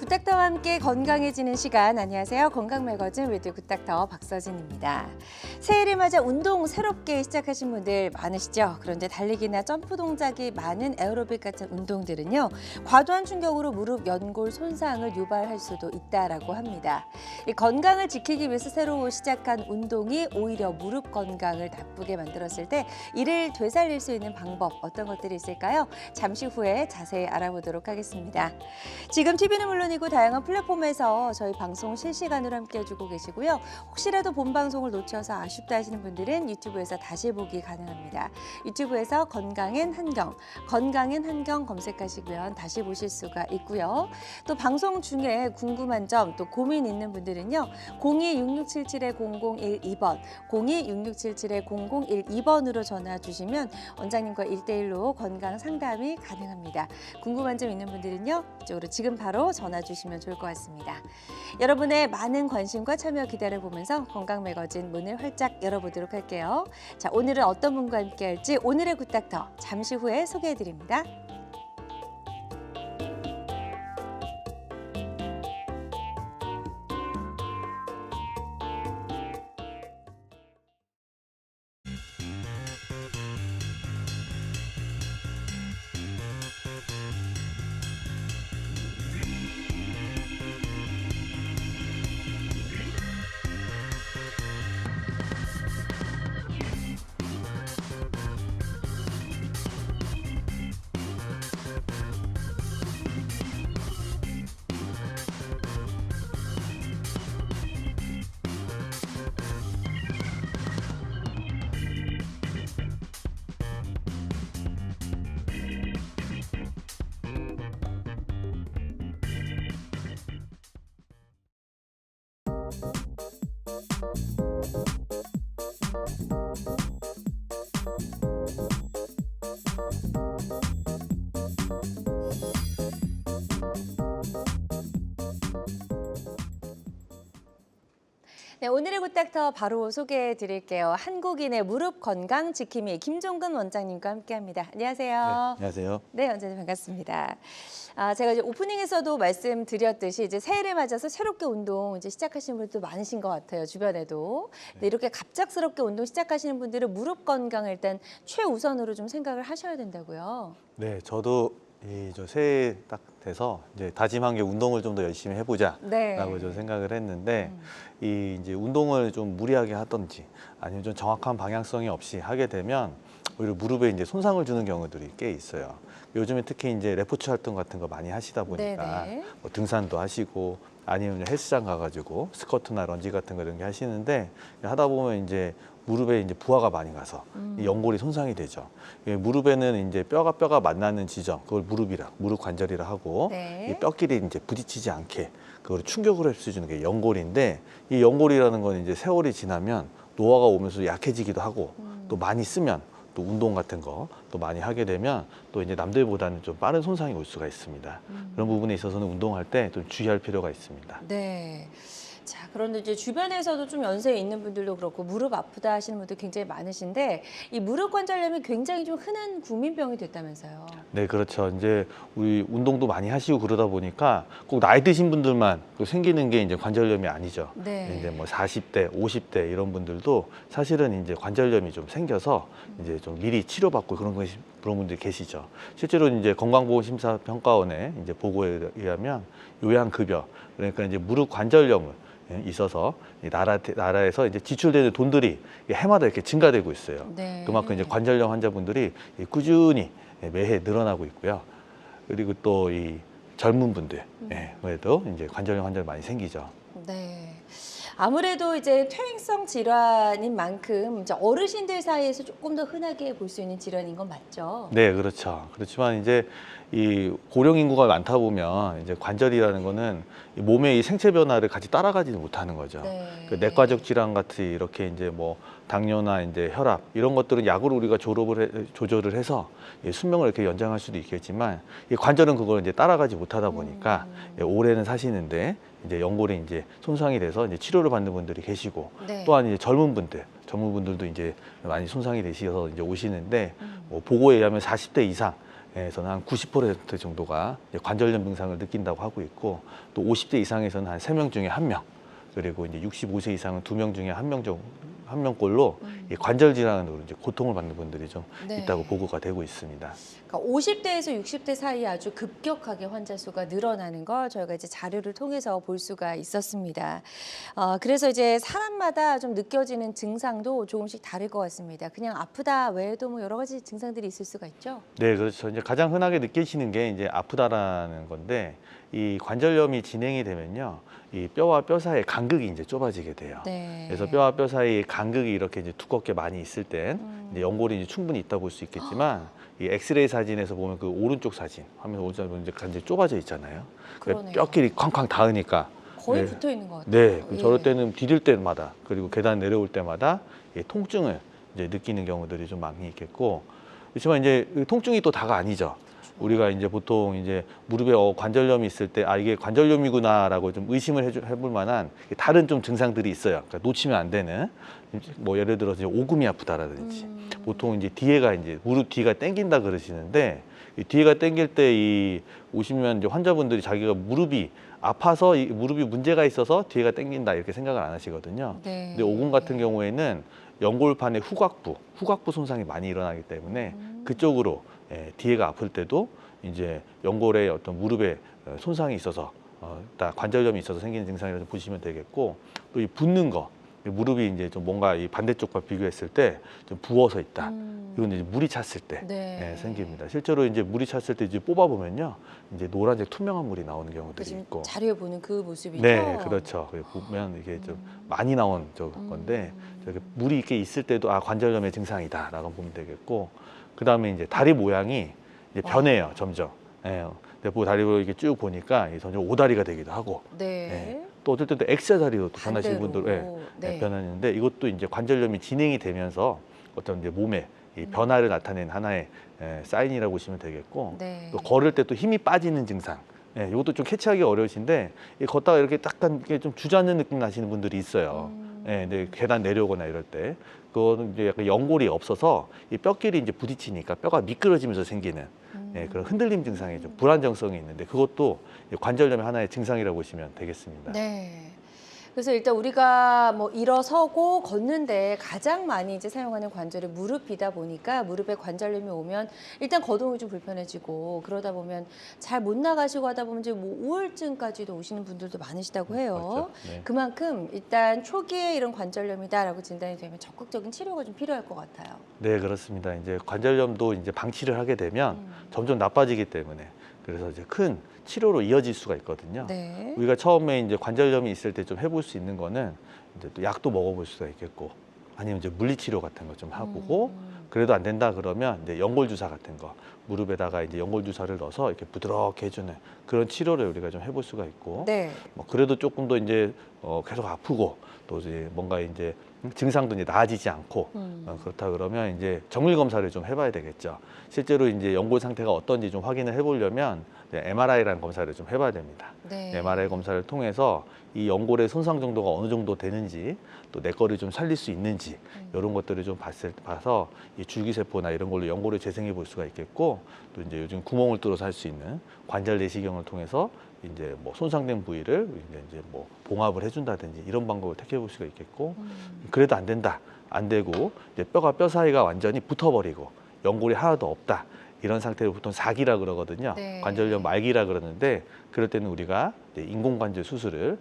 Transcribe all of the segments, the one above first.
굿닥터와 함께 건강해지는 시간, 안녕하세요. 건강매거진 위드 굿닥터 박서진입니다. 새해를 맞아 운동 새롭게 시작하신 분들 많으시죠? 그런데 달리기나 점프 동작이 많은 에어로빅 같은 운동들은요, 과도한 충격으로 무릎 연골 손상을 유발할 수도 있다라고 합니다. 이 건강을 지키기 위해서 새로 시작한 운동이 오히려 무릎 건강을 나쁘게 만들었을 때 이를 되살릴 수 있는 방법, 어떤 것들이 있을까요? 잠시 후에 자세히 알아보도록 하겠습니다. 지금 TV는 물론이고 다양한 플랫폼에서 저희 방송 실시간으로 함께 해주고 계시고요. 혹시라도 본 방송을 놓쳐서 아쉽다 하시는 분들은 유튜브에서 다시 보기 가능합니다. 유튜브에서 건강엔 한경 검색하시면 다시 보실 수가 있고요. 또 방송 중에 궁금한 점, 또 고민 있는 분들은요. 02-6677-0012번, 02-6677-0012번으로 전화 주시면 원장님과 1대1로 건강 상담이 가능합니다. 궁금한 점 있는 분들은요. 이쪽으로 지금 바로 전화 주시면 좋을 것 같습니다. 여러분의 많은 관심과 참여 기다려보면서 건강매거진 문을 활짝 열어보도록 할게요. 자, 오늘은 어떤 분과 함께 할지 오늘의 굿닥터 잠시 후에 소개해드립니다. 네, 오늘의 굿닥터 바로 소개해 드릴게요. 한국인의 무릎 건강 지킴이 김종근 원장님과 함께합니다. 안녕하세요. 네, 안녕하세요. 네, 원장님 반갑습니다. 제가 이제 오프닝에서도 말씀드렸듯이 이제 새해를 맞아서 새롭게 운동 이제 시작하시는 분들도 많으신 것 같아요. 주변에도. 네, 이렇게 갑작스럽게 운동 시작하시는 분들은 무릎 건강을 일단 최우선으로 좀 생각을 하셔야 된다고요. 네, 저도 저 새해 딱 돼서 이제 다짐한 게 운동을 좀 더 열심히 해보자라고 네. 좀 생각을 했는데 이제 운동을 좀 무리하게 하든지 아니면 좀 정확한 방향성이 없이 하게 되면 오히려 무릎에 이제 손상을 주는 경우들이 꽤 있어요. 요즘에 특히 이제 레포츠 활동 같은 거 많이 하시다 보니까 네네. 뭐 등산도 하시고 아니면 헬스장 가가지고 스쿼트나 런지 같은 거 이런 게 하시는데 하다 보면 이제 무릎에 이제 부하가 많이 가서 이 연골이 손상이 되죠. 무릎에는 이제 뼈가 만나는 지점, 그걸 무릎 관절이라 하고 네. 이 뼈끼리 이제 부딪히지 않게 그걸 충격으로 흡수해주는 게 연골인데 이 연골이라는 건 이제 세월이 지나면 노화가 오면서 약해지기도 하고 또 많이 쓰면 또 운동 같은 거 또 많이 하게 되면 또 이제 남들보다는 좀 빠른 손상이 올 수가 있습니다. 그런 부분에 있어서는 운동할 때 좀 주의할 필요가 있습니다. 네. 자, 그런데 이제 주변에서도 좀 연세 있는 분들도 그렇고 무릎 아프다 하시는 분들 굉장히 많으신데 이 무릎 관절염이 굉장히 좀 흔한 국민병이 됐다면서요. 네, 그렇죠. 이제 우리 운동도 많이 하시고 그러다 보니까 꼭 나이 드신 분들만 생기는 게 이제 관절염이 아니죠. 네. 이제 뭐 40대, 50대 이런 분들도 사실은 이제 관절염이 좀 생겨서 이제 좀 미리 치료받고 그런 분들이 계시죠. 실제로 이제 건강보험심사평가원의 이제 보고에 의하면 요양급여, 그러니까 이제 무릎 관절염을 있어서 이 나라에서 이제 지출되는 돈들이 해마다 이렇게 증가되고 있어요. 네. 그만큼 이제 관절염 환자분들이 꾸준히 매해 늘어나고 있고요. 그리고 또 이 젊은 분들, 그래도 이제 관절염 환자가 많이 생기죠. 네. 아무래도 이제 퇴행성 질환인 만큼 이제 어르신들 사이에서 조금 더 흔하게 볼 수 있는 질환인 건 맞죠? 네, 그렇죠. 그렇지만 이제 이 고령 인구가 많다 보면 이제 관절이라는 거는 이 몸의 이 생체 변화를 같이 따라가지는 못하는 거죠. 네. 그 내과적 질환 같이 이렇게 이제 뭐 당뇨나 이제 혈압 이런 것들은 약으로 우리가 조절을 해서 수명을 이렇게 연장할 수도 있겠지만 이 관절은 그걸 이제 따라가지 못하다 보니까 오래는 사시는데 이제 연골이 이제 손상이 돼서 이제 치료를 받는 분들이 계시고 네. 또한 이제 젊은 분들도 이제 많이 손상이 되셔서 이제 오시는데 뭐 보고에 의하면 40대 이상 에서는 한 90% 정도가 관절염 증상을 느낀다고 하고 있고, 또 50대 이상에서는 한 3명 중에 1명, 그리고 이제 65세 이상은 2명 중에 1명꼴로 이 관절 질환으로 이제 고통을 받는 분들이 좀 네. 있다고 보고가 되고 있습니다. 그러니까 50대에서 60대 사이에 아주 급격하게 환자 수가 늘어나는 걸 저희가 이제 자료를 통해서 볼 수가 있었습니다. 그래서 이제 사람마다 좀 느껴지는 증상도 조금씩 다를 것 같습니다. 그냥 아프다 외에도 뭐 여러 가지 증상들이 있을 수가 있죠. 네, 그렇죠. 이제 가장 흔하게 느끼시는 게 이제 아프다라는 건데, 이 관절염이 진행이 되면요, 이 뼈와 뼈 사이의 간극이 이제 좁아지게 돼요. 네. 그래서 뼈와 뼈 사이의 간극이 이렇게 이제 두껍게 많이 있을 땐 이제 연골이 이제 충분히 있다 볼 수 있겠지만, 이 엑스레이 사진에서 보면 그 오른쪽 사진, 화면 오른쪽 보면 이제 완전히 좁아져 있잖아요. 그러네요. 뼈끼리 쾅쾅 닿으니까. 거의 네. 붙어 있는 것 같아요. 네, 그럼 예. 저럴 때는 디딜 때마다, 그리고 계단 내려올 때마다 이 통증을 이제 느끼는 경우들이 좀 많이 있겠고, 그렇지만 이제 이 통증이 또 다가 아니죠. 우리가 이제 보통 이제 무릎에 관절염이 있을 때, 아, 이게 관절염이구나라고 좀 의심을 해볼 만한 다른 좀 증상들이 있어요. 그러니까 놓치면 안 되는, 뭐 예를 들어서 이제 오금이 아프다라든지, 보통 이제 뒤에가 이제 무릎 뒤가 땡긴다 그러시는데, 이 뒤에가 땡길 때 이 오시면 이제 환자분들이 자기가 무릎이 아파서 이 무릎이 문제가 있어서 뒤에가 땡긴다 이렇게 생각을 안 하시거든요. 네. 근데 오금 같은 경우에는 연골판의 후각부 손상이 많이 일어나기 때문에 그쪽으로 뒤에가 아플 때도 이제 연골에 어떤 무릎에 손상이 있어서 관절염이 있어서 생기는 증상이라고 보시면 되겠고, 또 이 붓는 거, 무릎이 이제 좀 뭔가 이 반대쪽과 비교했을 때 좀 부어서 있다. 이건 이제 물이 찼을 때 네. 생깁니다. 실제로 이제 물이 찼을 때 이제 뽑아 보면요, 이제 노란색 투명한 물이 나오는 경우들이 지금 있고. 자료에 보는 그 모습이죠. 네, 그렇죠. 보면 이게 좀 많이 나온 건데, 저렇게 물이 이렇게 있을 때도 아, 관절염의 증상이다라고 보면 되겠고, 그 다음에 이제 다리 모양이 이제 변해요, 점점. 예. 근데 그 다리로 이렇게 쭉 보니까 점점 오다리가 되기도 하고, 네. 또 어떨 때는 X자다리로 또 변하시는 반대로. 분들, 네. 변하는데, 이것도 이제 관절염이 진행이 되면서 어떤 이제 몸에 이 변화를 나타낸 하나의 사인이라고 보시면 되겠고, 네. 또 걸을 때 또 힘이 빠지는 증상. 이것도 좀 캐치하기 어려우신데, 이 걷다가 이렇게 약간 이렇게 좀 주저앉는 느낌 나시는 분들이 있어요. 근데 계단 내려오거나 이럴 때, 그거는 이제 약간 연골이 없어서 이 뼈끼리 이제 부딪히니까 뼈가 미끄러지면서 생기는 그런 흔들림 증상이 좀 불안정성이 있는데, 그것도 관절염의 하나의 증상이라고 보시면 되겠습니다. 네. 그래서 일단 우리가 뭐 일어서고 걷는데 가장 많이 이제 사용하는 관절이 무릎이다 보니까 무릎에 관절염이 오면 일단 거동이 좀 불편해지고, 그러다 보면 잘 못 나가시고 하다 보면 이제 뭐 우울증까지도 오시는 분들도 많으시다고 해요. 맞죠. 네. 그만큼 일단 초기에 이런 관절염이다라고 진단이 되면 적극적인 치료가 좀 필요할 것 같아요. 네, 그렇습니다. 이제 관절염도 이제 방치를 하게 되면 점점 나빠지기 때문에, 그래서 이제 큰 치료로 이어질 수가 있거든요. 네. 우리가 처음에 이제 관절염이 있을 때 좀 해볼 수 있는 거는 이제 또 약도 먹어볼 수가 있겠고, 아니면 이제 물리치료 같은 거 좀 하고, 그래도 안 된다 그러면 이제 연골 주사 같은 거, 무릎에다가 이제 연골 주사를 넣어서 이렇게 부드럽게 해주는 그런 치료를 우리가 좀 해볼 수가 있고, 네. 뭐 그래도 조금 더 이제 계속 아프고, 또 이제 뭔가 이제 증상도 이제 나아지지 않고, 그렇다 그러면 이제 정밀 검사를 좀 해봐야 되겠죠. 실제로 이제 연골 상태가 어떤지 좀 확인을 해보려면 MRI라는 검사를 좀 해봐야 됩니다. 네. MRI 검사를 통해서 이 연골의 손상 정도가 어느 정도 되는지, 또 내 거를 좀 살릴 수 있는지, 이런 것들을 좀 봐서 이 줄기세포나 이런 걸로 연골을 재생해 볼 수가 있겠고, 또 이제 요즘 구멍을 뚫어서 할 수 있는 관절 내시경을 통해서 이제 뭐 손상된 부위를 이제 뭐 봉합을 해준다든지 이런 방법을 택해 볼 수가 있겠고, 그래도 안 된다, 안 되고 이제 뼈가 뼈 사이가 완전히 붙어버리고 연골이 하나도 없다, 이런 상태를 보통 사기라 그러거든요. 네. 관절염 말기라 그러는데, 그럴 때는 우리가 인공관절 수술을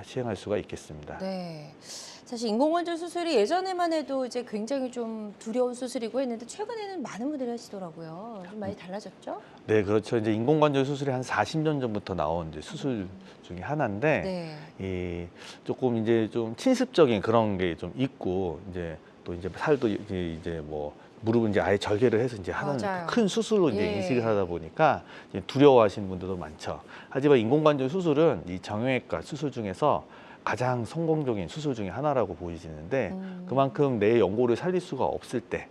시행할 수가 있겠습니다. 네. 사실 인공관절 수술이 예전에만 해도 이제 굉장히 좀 두려운 수술이고 했는데, 최근에는 많은 분들이 하시더라고요. 좀 많이 달라졌죠? 네, 그렇죠. 이제 인공관절 수술이 한 40년 전부터 나온 이제 수술 중에 하나인데, 네. 이 조금 이제 좀 침습적인 그런 게 좀 있고, 이제 또 이제 살도 이제 뭐 무릎은 이제 아예 절개를 해서 이제 하는 맞아요. 큰 수술로 이제 예. 인식을 하다 보니까 이제 두려워하시는 분들도 많죠. 하지만 인공관절 수술은 이 정형외과 수술 중에서 가장 성공적인 수술 중에 하나라고 보이시는데, 그만큼 내 연골을 살릴 수가 없을 때,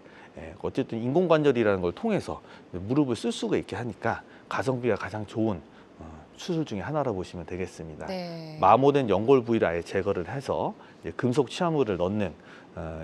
어쨌든 인공관절이라는 걸 통해서 무릎을 쓸 수가 있게 하니까 가성비가 가장 좋은 수술 중에 하나라고 보시면 되겠습니다. 네. 마모된 연골 부위를 아예 제거를 해서 이제 금속 치아물을 넣는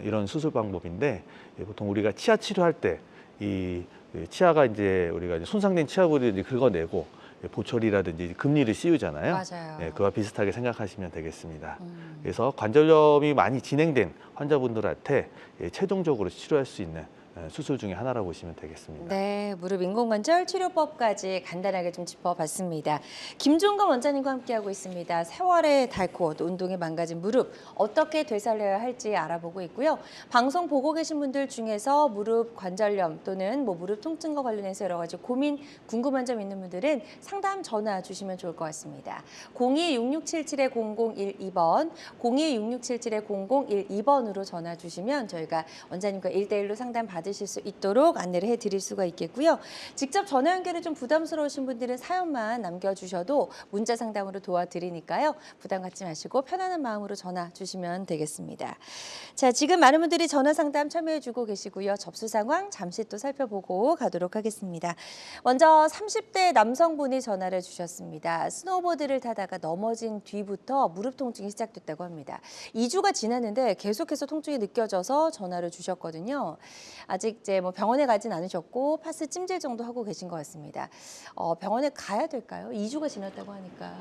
이런 수술 방법인데, 보통 우리가 치아 치료할 때 이 치아가 이제 우리가 이제 손상된 치아부를 이제 긁어내고 보철이라든지 금리를 씌우잖아요. 맞아요. 그와 비슷하게 생각하시면 되겠습니다. 그래서 관절염이 많이 진행된 환자분들한테 최종적으로 치료할 수 있는 수술 중에 하나라고 보시면 되겠습니다. 네, 무릎 인공관절 치료법까지 간단하게 좀 짚어봤습니다. 김종건 원장님과 함께하고 있습니다. 세월의 닳고 또 운동에 망가진 무릎 어떻게 되살려야 할지 알아보고 있고요. 방송 보고 계신 분들 중에서 무릎 관절염 또는 뭐 무릎 통증과 관련해서 여러 가지 고민, 궁금한 점 있는 분들은 상담 전화 주시면 좋을 것 같습니다. 02-6677-0012번, 02-6677-0012번으로 전화 주시면 저희가 원장님과 1대1로 상담 받으실 수 있도록 안내를 해드릴 수가 있겠고요. 직접 전화 연결이 좀 부담스러우신 분들은 사연만 남겨주셔도 문자 상담으로 도와드리니까요. 부담 갖지 마시고 편안한 마음으로 전화 주시면 되겠습니다. 자, 지금 많은 분들이 전화 상담 참여해주고 계시고요. 접수 상황 잠시 또 살펴보고 가도록 하겠습니다. 먼저 30대 남성분이 전화를 주셨습니다. 스노보드를 타다가 넘어진 뒤부터 무릎 통증이 시작됐다고 합니다. 2주가 지났는데 계속해서 통증이 느껴져서 전화를 주셨거든요. 아직 이제 뭐 병원에 가진 않으셨고 파스 찜질 정도 하고 계신 것 같습니다. 병원에 가야 될까요? 2주가 지났다고 하니까.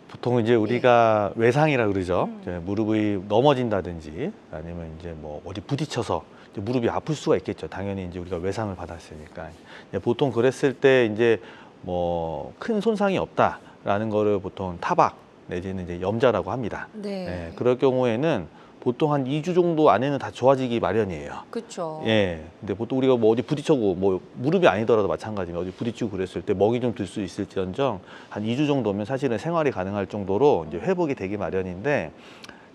보통 이제 우리가 외상이라 그러죠. 이제 무릎이 넘어진다든지 아니면 이제 뭐 어디 부딪혀서 이제 무릎이 아플 수가 있겠죠. 당연히 이제 우리가 외상을 받았으니까. 이제 보통 그랬을 때 이제 뭐 큰 손상이 없다라는 거를 보통 타박 내지는 이제 염자라고 합니다. 네. 그럴 경우에는 보통 한 2주 정도 안에는 다 좋아지기 마련이에요. 그렇죠. 근데 보통 우리가 뭐 어디 부딪히고 뭐 무릎이 아니더라도 마찬가지입니다. 어디 부딪히고 그랬을 때 먹이 좀 들 수 있을지언정 한 2주 정도면 사실은 생활이 가능할 정도로 이제 회복이 되기 마련인데,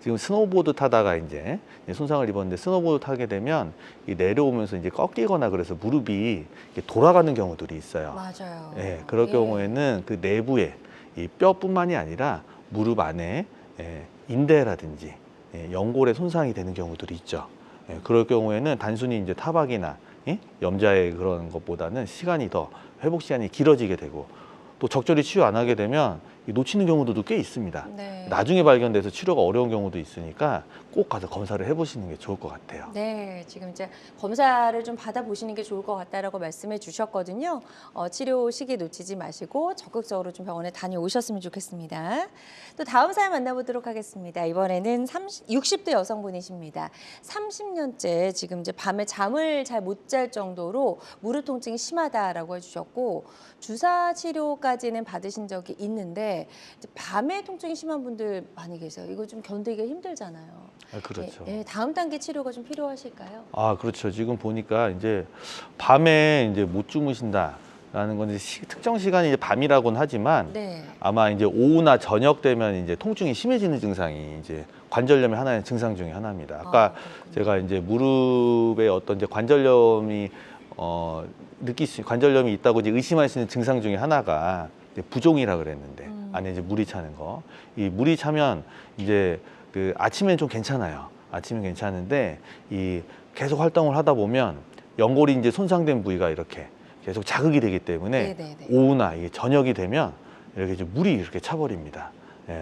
지금 스노우보드 타다가 이제 손상을 입었는데, 스노우보드 타게 되면 이 내려오면서 이제 꺾이거나 그래서 무릎이 이렇게 돌아가는 경우들이 있어요. 맞아요. 그럴 경우에는 그 내부에 이 뼈뿐만이 아니라 무릎 안에 인대라든지 연골에 손상이 되는 경우들이 있죠. 그럴 경우에는 단순히 이제 타박이나 염자의 그런 것보다는 시간이 더 회복 시간이 길어지게 되고, 또 적절히 치료 안 하게 되면 놓치는 경우들도 꽤 있습니다. 네. 나중에 발견돼서 치료가 어려운 경우도 있으니까 꼭 가서 검사를 해보시는 게 좋을 것 같아요. 네, 지금 이제 검사를 좀 받아보시는 게 좋을 것 같다라고 말씀해 주셨거든요. 치료 시기 놓치지 마시고 적극적으로 좀 병원에 다녀오셨으면 좋겠습니다. 또 다음 사연 만나보도록 하겠습니다. 이번에는 60대 여성분이십니다. 30년째 지금 이제 밤에 잠을 잘 못 잘 정도로 무릎 통증이 심하다라고 해주셨고, 주사 치료까지는 받으신 적이 있는데 이제 밤에 통증이 심한 분들 많이 계세요. 이거 좀 견디기가 힘들잖아요. 그렇죠. 다음 단계 치료가 좀 필요하실까요? 그렇죠. 지금 보니까 이제 밤에 이제 못 주무신다라는 건 이제 특정 시간이 이제 밤이라고는 하지만 네. 아마 이제 오후나 저녁 되면 이제 통증이 심해지는 증상이 이제 관절염의 하나의 증상 중에 하나입니다. 아까 제가 이제 무릎에 어떤 이제 관절염이 관절염이 있다고 이제 의심할 수 있는 증상 중에 하나가 이제 부종이라 그랬는데, 안에 이제 물이 차는 거. 이 물이 차면 이제 그 아침엔 좀 괜찮아요. 아침엔 괜찮은데 이 계속 활동을 하다 보면 연골이 이제 손상된 부위가 이렇게 계속 자극이 되기 때문에 네네네. 오후나 이게 저녁이 되면 이렇게 이제 물이 이렇게 차버립니다.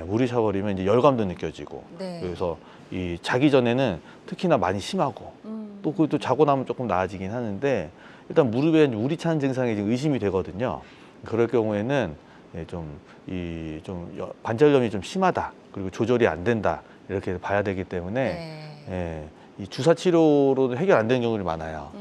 물이 차버리면 이제 열감도 느껴지고, 네. 그래서 이 자기 전에는 특히나 많이 심하고, 또 그것도 자고 나면 조금 나아지긴 하는데, 일단 무릎에 물이 차는 증상이 지금 의심이 되거든요. 그럴 경우에는 관절염이 좀 심하다, 그리고 조절이 안 된다, 이렇게 봐야 되기 때문에 이 주사 치료로도 해결 안 되는 경우들이 많아요.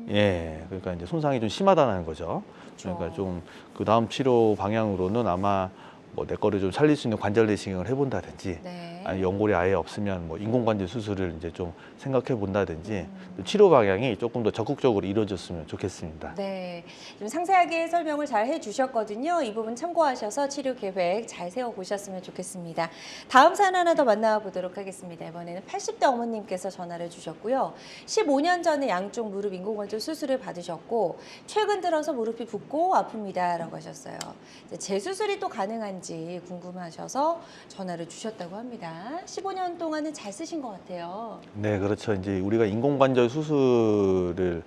그러니까 이제 손상이 좀 심하다는 거죠. 그러니까 좀 그 다음 치료 방향으로는 아마 뭐 내 거를 좀 살릴 수 있는 관절 내시경을 해본다든지, 아니 연골이 아예 없으면 뭐 인공관절 수술을 이제 좀 생각해 본다든지, 치료 방향이 조금 더 적극적으로 이루어졌으면 좋겠습니다. 네, 좀 상세하게 설명을 잘 해주셨거든요. 이 부분 참고하셔서 치료 계획 잘 세워보셨으면 좋겠습니다. 다음 사연 하나 더 만나보도록 하겠습니다. 이번에는 80대 어머님께서 전화를 주셨고요. 15년 전에 양쪽 무릎 인공관절 수술을 받으셨고, 최근 들어서 무릎이 붓고 아픕니다라고 하셨어요. 재수술이 또 가능한지 궁금하셔서 전화를 주셨다고 합니다. 15년 동안은 잘 쓰신 것 같아요. 네, 그렇죠. 이제 우리가 인공관절 수술을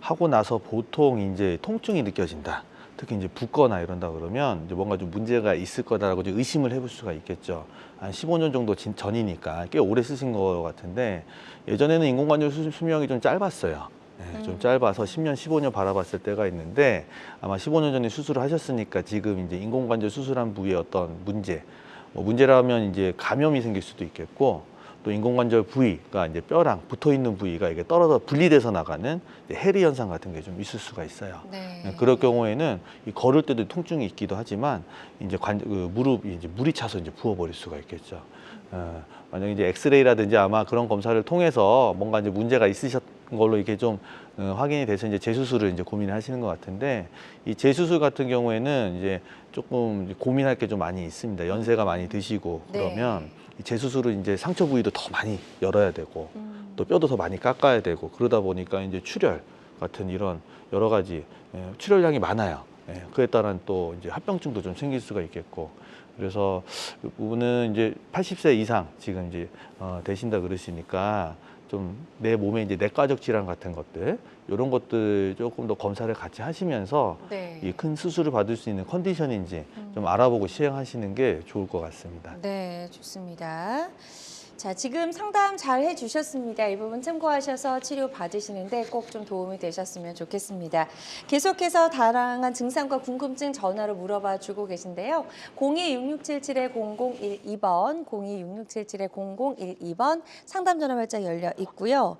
하고 나서 보통 이제 통증이 느껴진다, 특히 이제 붓거나 이런다 그러면 이제 뭔가 좀 문제가 있을 거다라고 좀 의심을 해볼 수가 있겠죠. 한 15년 정도 전이니까 꽤 오래 쓰신 것 같은데 예전에는 인공관절 수명이 좀 짧았어요. 네, 좀 짧아서 10년, 15년 바라봤을 때가 있는데 아마 15년 전에 수술을 하셨으니까 지금 이제 인공관절 수술한 부위에 어떤 문제, 문제라면 이제 감염이 생길 수도 있겠고 또 인공관절 부위가 이제 뼈랑 붙어 있는 부위가 이게 떨어져 분리돼서 나가는 해리 현상 같은 게 좀 있을 수가 있어요. 네. 그럴 경우에는 이 걸을 때도 통증이 있기도 하지만 이제 무릎이 이제 물이 차서 이제 부어버릴 수가 있겠죠. 만약에 이제 엑스레이라든지 아마 그런 검사를 통해서 뭔가 이제 문제가 있으셨던 걸로 이렇게 좀 확인이 돼서 이제 재수술을 이제 고민을 하시는 것 같은데 이 재수술 같은 경우에는 이제 조금 고민할 게 좀 많이 있습니다. 연세가 많이 드시고 그러면 네. 이 재수술은 이제 상처 부위도 더 많이 열어야 되고 또 뼈도 더 많이 깎아야 되고 그러다 보니까 이제 출혈 같은 이런 여러 가지 출혈량이 많아요. 그에 따른 또 이제 합병증도 좀 생길 수가 있겠고 그래서 이 부분은 이제 80세 이상 지금 이제 되신다 그러시니까 좀 내 몸에 이제 내과적 질환 같은 것들 이런 것들 조금 더 검사를 같이 하시면서 네. 이 큰 수술을 받을 수 있는 컨디션인지 좀 알아보고 시행하시는 게 좋을 것 같습니다. 네, 좋습니다. 자, 지금 상담 잘 해주셨습니다. 이 부분 참고하셔서 치료 받으시는데 꼭 좀 도움이 되셨으면 좋겠습니다. 계속해서 다양한 증상과 궁금증 전화로 물어봐 주고 계신데요. 02-6677-0012번, 02-6677-0012번 상담 전화 발짝 열려 있고요.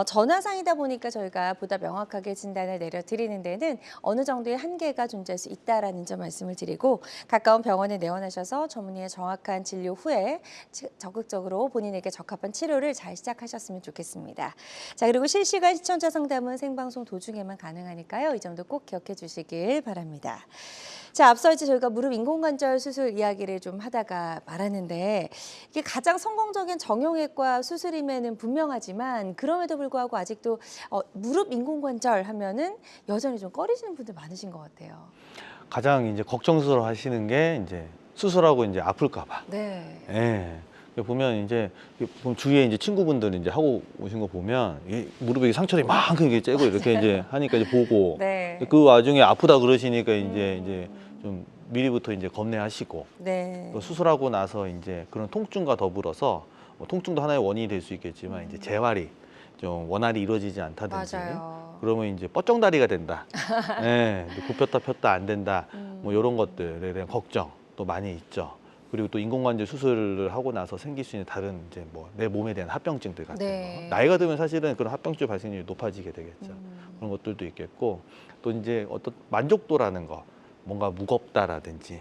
전화상이다 보니까 저희가 보다 명확하게 진단을 내려드리는 데는 어느 정도의 한계가 존재할 수 있다라는 점 말씀을 드리고 가까운 병원에 내원하셔서 전문의의 정확한 진료 후에 적극적으로 본인에게 적합한 치료를 잘 시작하셨으면 좋겠습니다. 자, 그리고 실시간 시청자 상담은 생방송 도중에만 가능하니까요. 이 점도 꼭 기억해 주시길 바랍니다. 자, 앞서 이제 저희가 무릎 인공관절 수술 이야기를 좀 하다가 말았는데 이게 가장 성공적인 정형외과 수술임에는 분명하지만 그럼에도 불구하고 아직도 무릎 인공관절 하면은 여전히 좀 꺼리시는 분들 많으신 것 같아요. 가장 이제 걱정스러워 하시는 게 이제 수술하고 이제 아플까 봐. 네. 예. 보면 이제 주위에 이제 친구분들 이제 하고 오신 거 보면 이게 무릎에 상처를 이만큼 이렇게 째고 이렇게 이제 하니까 이제 보고 네. 그 와중에 아프다 그러시니까 이제 좀 미리부터 이제 겁내하시고 네. 또 수술하고 나서 이제 그런 통증과 더불어서 통증도 하나의 원인이 될 수 있겠지만 이제 재활이 좀 원활히 이루어지지 않다든지 맞아요. 그러면 이제 뻗정다리가 된다. 예, 굽혔다 폈다 안 된다. 뭐 이런 것들에 대한 걱정도 많이 있죠. 그리고 또 인공관절 수술을 하고 나서 생길 수 있는 다른 이제 뭐 내 몸에 대한 합병증들 같은 네. 거. 나이가 들면 사실은 그런 합병증 발생률이 높아지게 되겠죠. 그런 것들도 있겠고 또 이제 어떤 만족도라는 거. 뭔가 무겁다라든지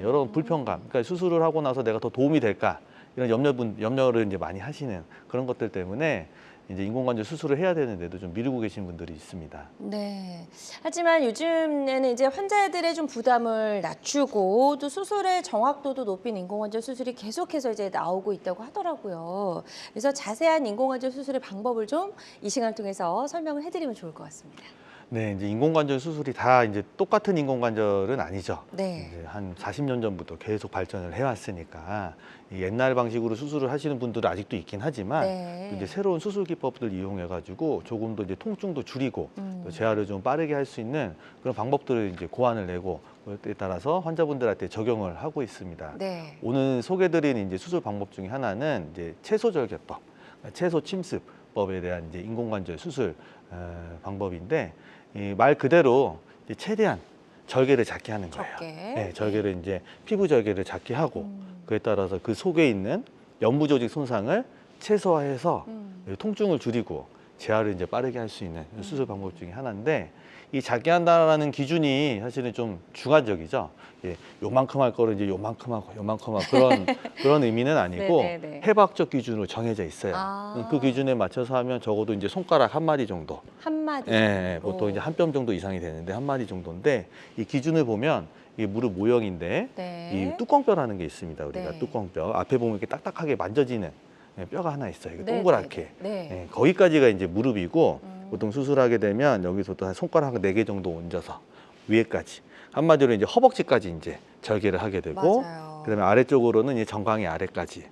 여러 불편감. 그러니까 수술을 하고 나서 내가 더 도움이 될까 이런 염려를 이제 많이 하시는 그런 것들 때문에 이제 인공관절 수술을 해야 되는데도 좀 미루고 계신 분들이 있습니다. 네. 하지만 요즘에는 이제 환자들의 좀 부담을 낮추고 또 수술의 정확도도 높인 인공관절 수술이 계속해서 이제 나오고 있다고 하더라고요. 그래서 자세한 인공관절 수술의 방법을 좀 이 시간을 통해서 설명을 해드리면 좋을 것 같습니다. 네, 이제 인공관절 수술이 다 이제 똑같은 인공관절은 아니죠. 네. 이제 한 40년 전부터 계속 발전을 해왔으니까 이 옛날 방식으로 수술을 하시는 분들은 아직도 있긴 하지만 네. 또 이제 새로운 수술 기법들 이용해가지고 조금 더 이제 통증도 줄이고 또 재활을 좀 빠르게 할 수 있는 그런 방법들을 이제 고안을 내고 그에 따라서 환자분들한테 적용을 하고 있습니다. 네. 오늘 소개드린 이제 수술 방법 중에 하나는 이제 채소절개법, 채소 침습법에 대한 이제 인공관절 수술 방법인데 이 말 그대로 이제 최대한 절개를 작게 하는 거예요. 적게. 네, 절개를 이제 피부 절개를 작게 하고 그에 따라서 그 속에 있는 연부 조직 손상을 최소화해서 통증을 줄이고 재활을 이제 빠르게 할 수 있는 수술 방법 중에 하나인데 이 작게 한다라는 기준이 사실은 좀 주관적이죠. 예, 요만큼 할 거를 이제 요만큼 하고 요만큼 하고 그런 의미는 아니고 네네네. 해부학적 기준으로 정해져 있어요. 아. 그 기준에 맞춰서 하면 적어도 이제 손가락 한 마디 정도. 한 마디. 예, 정도. 보통 이제 한 뼘 정도 이상이 되는데 한 마디 정도인데 이 기준을 보면 이게 무릎 모형인데 네. 이 뚜껑뼈라는 게 있습니다. 우리가 네. 뚜껑뼈 앞에 보면 이렇게 딱딱하게 만져지는 뼈가 하나 있어요. 이게 네, 동그랗게. 네, 네. 예, 거기까지가 이제 무릎이고 보통 수술하게 되면 여기서부터 한 손가락 4개 정도 얹어서 위에까지 한마디로 이제 허벅지까지 이제 절개를 하게 되고 맞아요. 그다음에 아래쪽으로는 이제 정강이 아래까지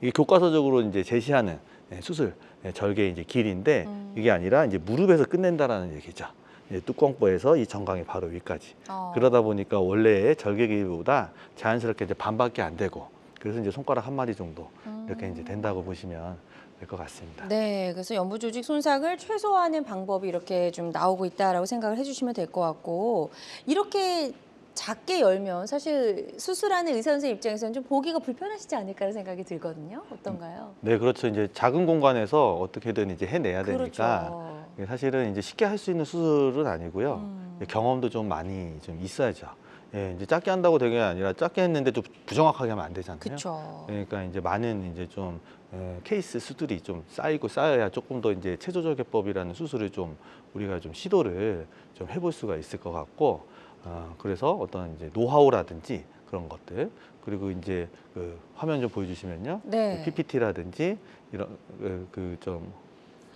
이게 교과서적으로 이제 제시하는 수술 절개의 이제 길인데 이게 아니라 이제 무릎에서 끝낸다라는 얘기죠. 이제 뚜껑뽀에서 이 정강이 바로 위까지. 어. 그러다 보니까 원래의 절개 길이보다 자연스럽게 이제 반밖에 안 되고, 그래서 이제 손가락 한 마디 정도 이렇게 이제 된다고 보시면 될 것 같습니다. 네, 그래서 연부 조직 손상을 최소화하는 방법이 이렇게 좀 나오고 있다라고 생각을 해주시면 될 것 같고, 이렇게 작게 열면 사실 수술하는 의사 선생님 입장에서는 좀 보기가 불편하시지 않을까라는 생각이 들거든요. 어떤가요? 네, 그렇죠. 이제 작은 공간에서 어떻게든 이제 해내야 되니까 그렇죠. 사실은 이제 쉽게 할 수 있는 수술은 아니고요. 음. 경험도 좀 많이 좀 있어야죠. 예, 이제 작게 한다고 되는 게 아니라 작게 했는데 좀 부정확하게 하면 안 되잖아요. 그렇죠. 그러니까 이제 많은 이제 좀 케이스 수들이 좀 쌓이고 쌓여야 조금 더 이제 체조절개법이라는 수술을 좀 우리가 좀 시도를 좀 해볼 수가 있을 것 같고, 그래서 어떤 이제 노하우라든지 그런 것들, 그리고 이제 그 화면 좀 보여주시면요, 네. PPT라든지 이런 그 좀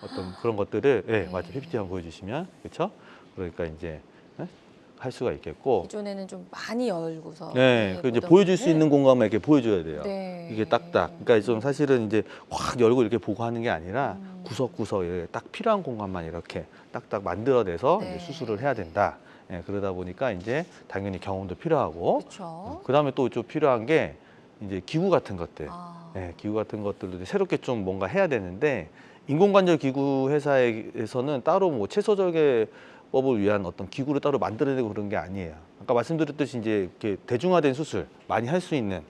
어떤 그런 것들을 네. 맞죠, PPT 한번 보여주시면 그렇죠. 그러니까 이제 할 수가 있겠고. 기존에는 좀 많이 열고서 네, 그 이제 보던 보여줄 수 거를. 있는 공간만 이렇게 보여줘야 돼요. 네. 이게 딱딱. 그러니까 좀 사실은 이제 확 열고 이렇게 보고 하는 게 아니라 구석구석 이렇게 딱 필요한 공간만 이렇게 딱딱 만들어내서 네. 이제 수술을 해야 된다. 예, 그러다 보니까 이제 당연히 경험도 필요하고, 그렇죠. 그다음에 또 좀 필요한 게 이제 기구 같은 것들. 아. 예, 기구 같은 것들도 이제 새롭게 좀 뭔가 해야 되는데, 인공관절 기구 회사에서는 따로 뭐 채소절개법을 위한 어떤 기구를 따로 만들어내고 그런 게 아니에요. 아까 말씀드렸듯이 이제 이렇게 대중화된 수술, 많이 할 수 있는,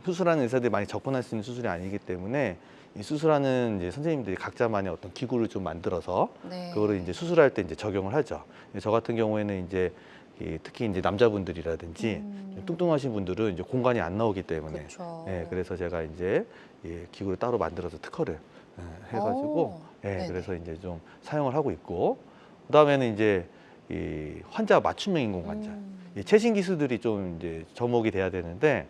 수술하는 의사들이 많이 접근할 수 있는 수술이 아니기 때문에 이 수술하는 이제 선생님들이 각자만의 어떤 기구를 좀 만들어서 네. 그거를 이제 수술할 때 이제 적용을 하죠. 저 같은 경우에는 이제 특히 이제 남자분들이라든지 뚱뚱하신 분들은 이제 공간이 안 나오기 때문에, 그렇죠. 예, 그래서 제가 이제 기구를 따로 만들어서 특허를 해가지고, 오, 예, 네네. 그래서 이제 좀 사용을 하고 있고, 그다음에는 이제 이 환자 맞춤형 인공관절, 이 최신 기술들이 좀 이제 접목이 돼야 되는데,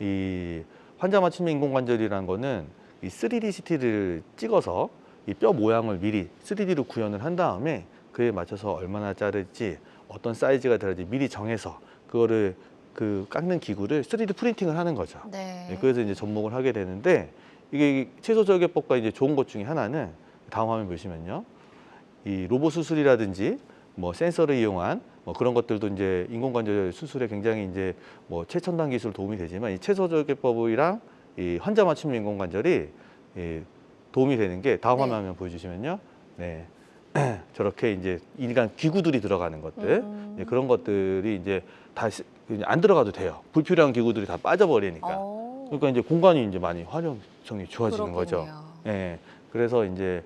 이 환자 맞춤형 인공관절이라는 거는 이 3D CT를 찍어서 이 뼈 모양을 미리 3D로 구현을 한 다음에 그에 맞춰서 얼마나 자를지, 어떤 사이즈가 들어야지 미리 정해서 그거를 그 깎는 기구를 3D 프린팅을 하는 거죠. 네. 예, 그래서 이제 접목을 하게 되는데, 이게 채소절개법과 이제 좋은 것 중에 하나는 다음 화면 보시면요, 이 로봇 수술이라든지 뭐 센서를 이용한 뭐 그런 것들도 이제 인공관절 수술에 굉장히 이제 뭐 최첨단 기술 도움이 되지만, 이 채소절개법이랑 이 환자 맞춤 인공관절이 도움이 되는 게 다음 네. 화면 보여주시면요, 네. 저렇게 이제 일반 기구들이 들어가는 것들, 예, 그런 것들이 이제 다 안 들어가도 돼요. 불필요한 기구들이 다 빠져버리니까. 그러니까 이제 공간이 이제 많이 활용성이 좋아지는 거죠. 그렇겠네요. 예. 그래서 이제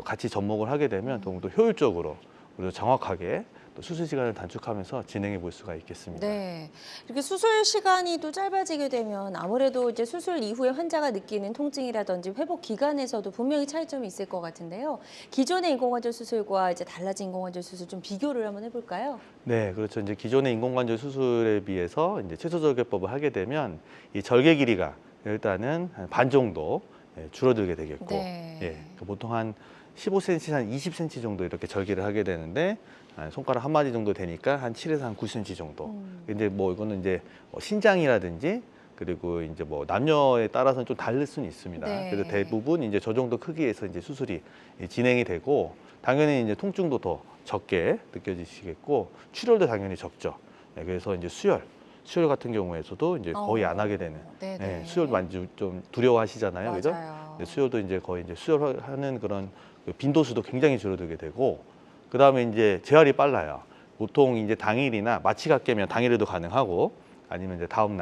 같이 접목을 하게 되면 더욱 더 효율적으로 그리고 정확하게 또 수술 시간을 단축하면서 진행해 볼 수가 있겠습니다. 네. 이렇게 수술 시간이 또 짧아지게 되면 아무래도 이제 수술 이후에 환자가 느끼는 통증이라든지 회복 기간에서도 분명히 차이점이 있을 것 같은데요. 기존의 인공관절 수술과 이제 달라진 인공관절 수술 좀 비교를 한번 해볼까요? 네, 그렇죠. 이제 기존의 인공관절 수술에 비해서 이제 채소절개법을 하게 되면 이 절개 길이가 일단은 한 반 정도 줄어들게 되겠고, 네. 예, 보통 한 15cm, 한 20cm 정도 이렇게 절개를 하게 되는데, 손가락 한 마디 정도 되니까 한 7에서 한 9cm 정도. 근데 뭐 이거는 이제 신장이라든지 그리고 이제 뭐 남녀에 따라서는 좀 다를 수는 있습니다. 네. 그래서 대부분 이제 저 정도 크기에서 이제 수술이 진행이 되고, 당연히 이제 통증도 더 적게 느껴지시겠고, 출혈도 당연히 적죠. 그래서 이제 수혈 같은 경우에서도 이제 거의 안 하게 되는. 네네. 수혈 많이 좀 두려워하시잖아요, 그죠? 맞아요. 수혈도 이제 거의 이제 수혈하는 그런 그 빈도수도 굉장히 줄어들게 되고, 그 다음에 이제 재활이 빨라요. 보통 이제 당일이나 마취가 깨면 당일에도 가능하고, 아니면 이제 다음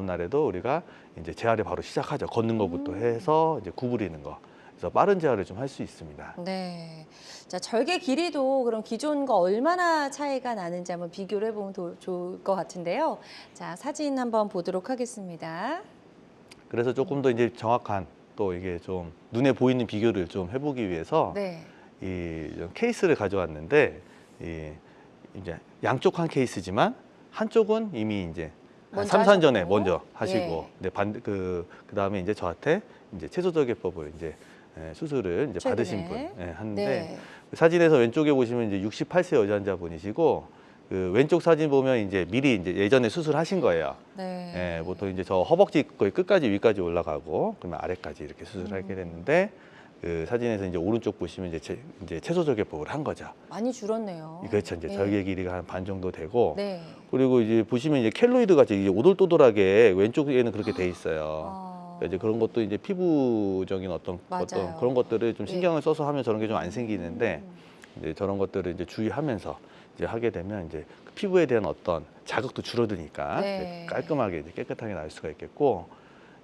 날에도 우리가 이제 재활을 바로 시작하죠. 걷는 것부터 해서 이제 구부리는 거. 그래서 빠른 재활을 좀 할 수 있습니다. 네. 자, 절개 길이도 그럼 기존과 얼마나 차이가 나는지 한번 비교를 해보면 좋을 것 같은데요. 자, 사진 한번 보도록 하겠습니다. 그래서 조금 더 이제 정확한 또 이게 좀 눈에 보이는 비교를 좀 해보기 위해서 네. 이 케이스를 가져왔는데, 이제 양쪽 한 케이스지만 한쪽은 이미 이제 한 먼저 3, 4년 전에 하셨고. 먼저 하시고, 예. 네, 그다음에 이제 저한테 이제 채소절개법을 이제 수술을 이제 최근에. 받으신 분 한데, 네. 그 사진에서 왼쪽에 보시면 이제 68세 여자 환자분이시고, 그 왼쪽 사진 보면 이제 미리 이제 예전에 수술하신 거예요. 네. 보통 이제 저 허벅지 거의 끝까지 위까지 올라가고, 그러면 아래까지 이렇게 수술하게 됐는데, 그 사진에서 이제 오른쪽 보시면 이제 채소 절개법을 한 거죠. 많이 줄었네요. 그렇죠. 이제 네. 절개 길이가 한 반 정도 되고, 네. 그리고 이제 보시면 이제 켈로이드 같이 이제 오돌토돌하게 왼쪽에는 그렇게 돼 있어요. 그러니까 이제 그런 것도 이제 피부적인 어떤 맞아요. 그런 것들을 좀 네. 신경을 써서 하면 저런 게 좀 안 생기는데, 이제 저런 것들을 이제 주의하면서 이제 하게 되면 이제 그 피부에 대한 어떤 자극도 줄어드니까 네. 이제 깔끔하게 이제 깨끗하게 나올 수가 있겠고,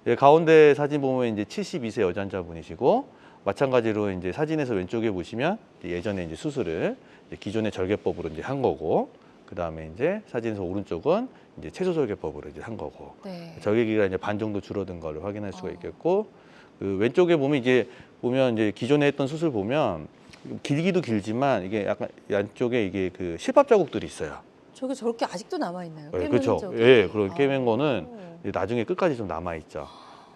예, 가운데 사진 보면 이제 72세 여잔자분이시고, 마찬가지로 이제 사진에서 왼쪽에 보시면 이제 예전에 이제 수술을 이제 기존의 절개법으로 이제 한 거고, 그 다음에 이제 사진에서 오른쪽은 이제 채소 절개법으로 이제 한 거고, 네. 절개 길이가 이제 반 정도 줄어든 걸 확인할 수가 어. 있겠고, 그 왼쪽에 보면 이제 기존에 했던 수술 보면 길기도 길지만 이게 약간 양쪽에 이게 그 실밥 자국들이 있어요. 저게 저렇게 아직도 남아 있나요? 네, 그렇죠. 저기. 예, 그런 깨맨 아. 거는 나중에 끝까지 좀 남아 있죠.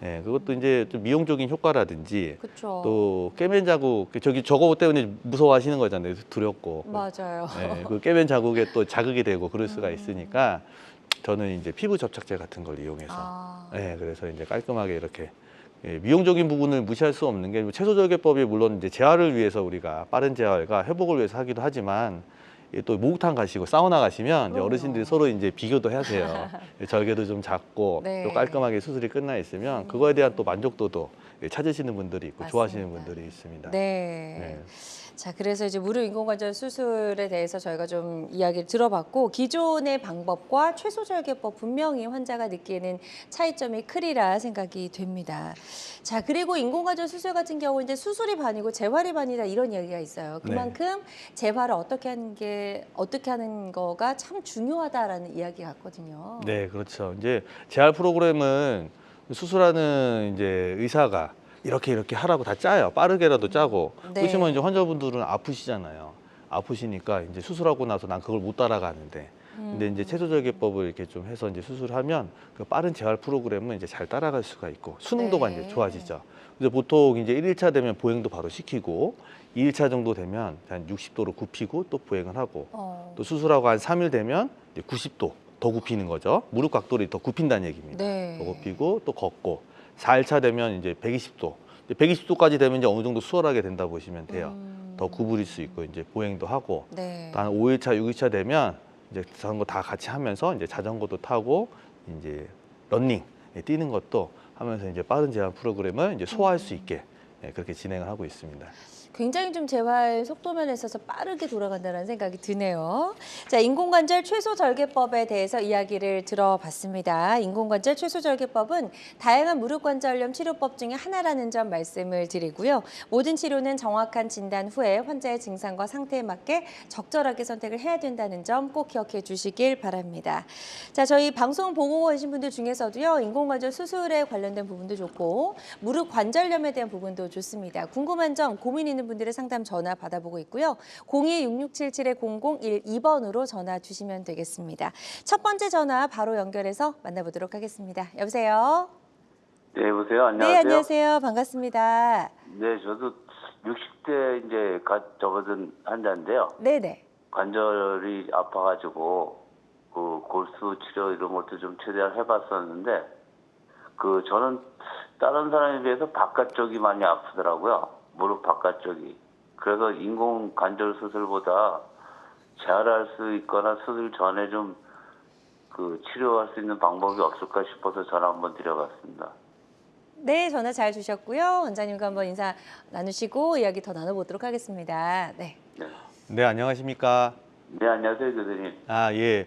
예, 그것도 이제 좀 미용적인 효과라든지 그렇죠. 또 깨맨 자국 저거 때문에 무서워하시는 거잖아요. 두렵고. 맞아요. 예, 그 깨맨 자국에 또 자극이 되고 그럴 수가 있으니까 저는 이제 피부 접착제 같은 걸 이용해서 아. 예, 그래서 이제 깔끔하게 이렇게 예, 미용적인 부분을 무시할 수 없는 게 채소 절개법이 물론 이제 재활을 위해서 우리가 빠른 재활과 회복을 위해서 하기도 하지만 또 목욕탕 가시고 사우나 가시면 이제 그럼요. 어르신들이 서로 이제 비교도 하세요. 절개도 좀 작고 네. 또 깔끔하게 수술이 끝나 있으면 그거에 대한 또 만족도도 찾으시는 분들이 있고 좋아하시는 맞습니다. 분들이 있습니다. 네. 네. 자, 그래서 이제 무릎 인공관절 수술에 대해서 저희가 좀 이야기를 들어봤고, 기존의 방법과 최소절개법 분명히 환자가 느끼는 차이점이 크리라 생각이 됩니다. 자, 그리고 인공관절 수술 같은 경우 이제 수술이 반이고 재활이 반이다 이런 이야기가 있어요. 그만큼 재활을 어떻게 하는 거가 참 중요하다라는 이야기 같거든요. 네, 그렇죠. 이제 재활 프로그램은 수술하는 이제 의사가 이렇게 하라고 다 짜요. 빠르게라도 짜고. 네. 그렇지만 이제 환자분들은 아프시잖아요. 아프시니까 이제 수술하고 나서 난 그걸 못 따라가는데. 근데 이제 채소절개법을 이렇게 좀 해서 이제 수술하면 그 빠른 재활 프로그램은 이제 잘 따라갈 수가 있고 수능도가 네. 이제 좋아지죠. 그래서 보통 이제 1일차 되면 보행도 바로 시키고 2일차 정도 되면 한 60도로 굽히고 또 보행을 하고 또 수술하고 한 3일 되면 이제 90도 더 굽히는 거죠. 무릎 각도를 더 굽힌다는 얘기입니다. 네. 더 굽히고 또 걷고 4일차 되면 이제 120도. 120도까지 되면 이제 어느 정도 수월하게 된다 보시면 돼요. 더 구부릴 수 있고 이제 보행도 하고 네. 한 5일차, 6일차 되면 이제 그런 거 다 같이 하면서 이제 자전거도 타고 이제 러닝 뛰는 것도 하면서 이제 빠른 재활 프로그램을 이제 소화할 수 있게 그렇게 진행을 하고 있습니다. 굉장히 좀 재활 속도면에 있어서 빠르게 돌아간다는 생각이 드네요. 자, 인공관절 최소절개법에 대해서 이야기를 들어봤습니다. 인공관절 최소절개법은 다양한 무릎관절염 치료법 중에 하나라는 점 말씀을 드리고요. 모든 치료는 정확한 진단 후에 환자의 증상과 상태에 맞게 적절하게 선택을 해야 된다는 점 꼭 기억해 주시길 바랍니다. 자, 저희 방송 보고 계신 분들 중에서도요, 인공관절 수술에 관련된 부분도 좋고 무릎 관절염에 대한 부분도 좋습니다. 궁금한 점, 고민 있는 분들의 상담 전화 받아보고 있고요. 02-6677-0012번으로 전화 주시면 되겠습니다. 첫 번째 전화 바로 연결해서 만나보도록 하겠습니다. 여보세요? 네, 여보세요. 안녕하세요. 네, 안녕하세요. 반갑습니다. 네, 저도 60대 이제 접어든 환자인데요. 네네. 관절이 아파가지고 그 골수 치료 이런 것도 좀 최대한 해봤었는데 저는 다른 사람에 비해서 바깥쪽이 많이 아프더라고요. 무릎 바깥쪽이. 그래서 인공 관절 수술보다 재활할 수 있거나 수술 전에 좀 치료할 수 있는 방법이 없을까 싶어서 전화 한번 드려봤습니다. 네, 전화 잘 주셨고요. 원장님과 한번 인사 나누시고 이야기 더 나눠보도록 하겠습니다. 네. 네, 네, 안녕하십니까? 네 안녕하세요, 교수님. 아, 예.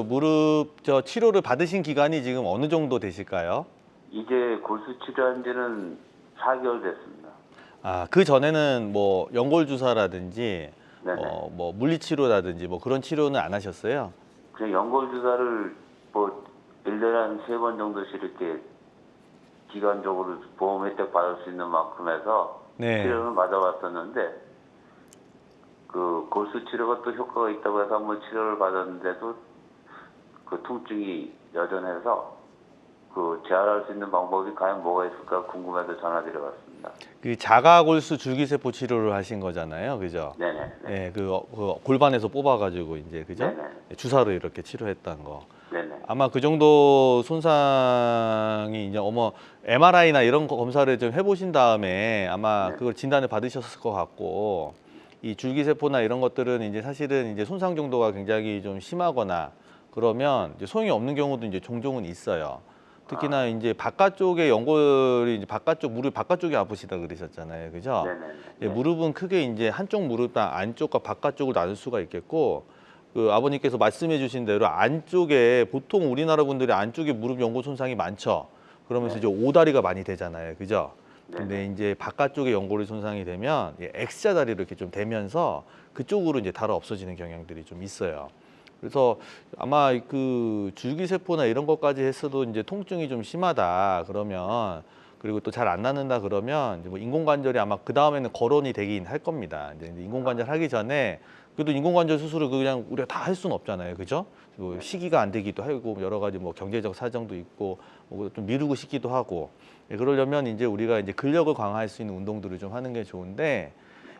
무릎 치료를 받으신 기간이 지금 어느 정도 되실까요? 이제 골수 치료한 지는 4개월 됐습니다. 아, 그 전에는 뭐 연골 주사라든지 네네. 뭐 물리치료라든지 뭐 그런 치료는 안 하셨어요? 그냥 연골 주사를 1년에 한 3번 정도씩 이렇게 기간적으로 보험 혜택 받을 수 있는 만큼 해서 네. 치료를 받아봤었는데 골수 치료가 또 효과가 있다고 해서 한번 치료를 받았는데도 통증이 여전해서 재활할 수 있는 방법이 과연 뭐가 있을까 궁금해서 전화드려봤습니다. 그 자가골수 줄기세포 치료를 하신 거잖아요, 그죠? 네네. 예, 그 골반에서 뽑아가지고 이제 그죠? 네네. 주사로 이렇게 치료했던 거. 네네. 아마 그 정도 손상이 이제 MRI나 이런 거 검사를 좀 해보신 다음에 아마 네. 그걸 진단을 받으셨을 것 같고, 이 줄기세포나 이런 것들은 이제 사실은 이제 손상 정도가 굉장히 좀 심하거나 그러면 이제 소용이 없는 경우도 이제 종종은 있어요. 특히나 이제 바깥쪽에 연골이 이제 무릎 바깥쪽이 아프시다 그러셨잖아요, 그죠? 네네. 예, 무릎은 크게 이제 한쪽 무릎당 안쪽과 바깥쪽을 나눌 수가 있겠고, 그 아버님께서 말씀해 주신 대로 안쪽에 보통 우리나라 분들이 안쪽에 무릎 연골 손상이 많죠. 그러면서 네. 이제 오다리가 많이 되잖아요, 그죠? 네네. 근데 이제 바깥쪽에 연골이 손상이 되면 X자 다리로 이렇게 좀 되면서 그쪽으로 이제 달아 없어지는 경향들이 좀 있어요. 그래서 아마 그 줄기세포나 이런 것까지 했어도 이제 통증이 좀 심하다 그러면, 그리고 또 잘 안 낫는다 그러면 이제 뭐 인공관절이 아마 그 다음에는 거론이 되긴 할 겁니다. 이제 인공관절 하기 전에 그래도 인공관절 수술을 그냥 우리가 다 할 수는 없잖아요, 그죠? 뭐 시기가 안 되기도 하고 여러 가지 뭐 경제적 사정도 있고 뭐 좀 미루고 싶기도 하고, 그러려면 이제 우리가 이제 근력을 강화할 수 있는 운동들을 좀 하는 게 좋은데,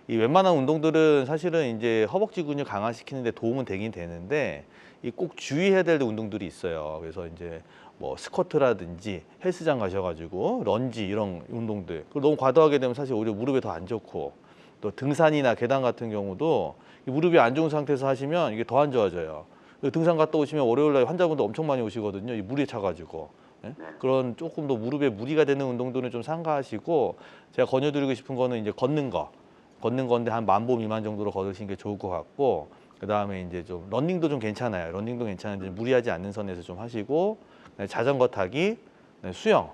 이 웬만한 운동들은 사실은 이제 허벅지 근육 강화시키는 데 도움은 되긴 되는데, 이 꼭 주의해야 될 운동들이 있어요. 그래서 이제 뭐 스쿼트라든지 헬스장 가셔가지고 런지 이런 운동들, 그걸 너무 과도하게 되면 사실 오히려 무릎에 더 안 좋고, 또 등산이나 계단 같은 경우도 이 무릎이 안 좋은 상태에서 하시면 이게 더 안 좋아져요. 등산 갔다 오시면 월요일날 환자분들 엄청 많이 오시거든요. 이 물에 차가지고. 예? 그런 조금 더 무릎에 무리가 되는 운동들은 좀 삼가하시고, 제가 권유드리고 싶은 거는 이제 걷는 건데 한 10,000보 미만 정도로 걸으시는 게 좋을 것 같고, 그 다음에 이제 좀 러닝도 좀 괜찮아요. 러닝도 괜찮은데 무리하지 않는 선에서 좀 하시고, 자전거 타기, 수영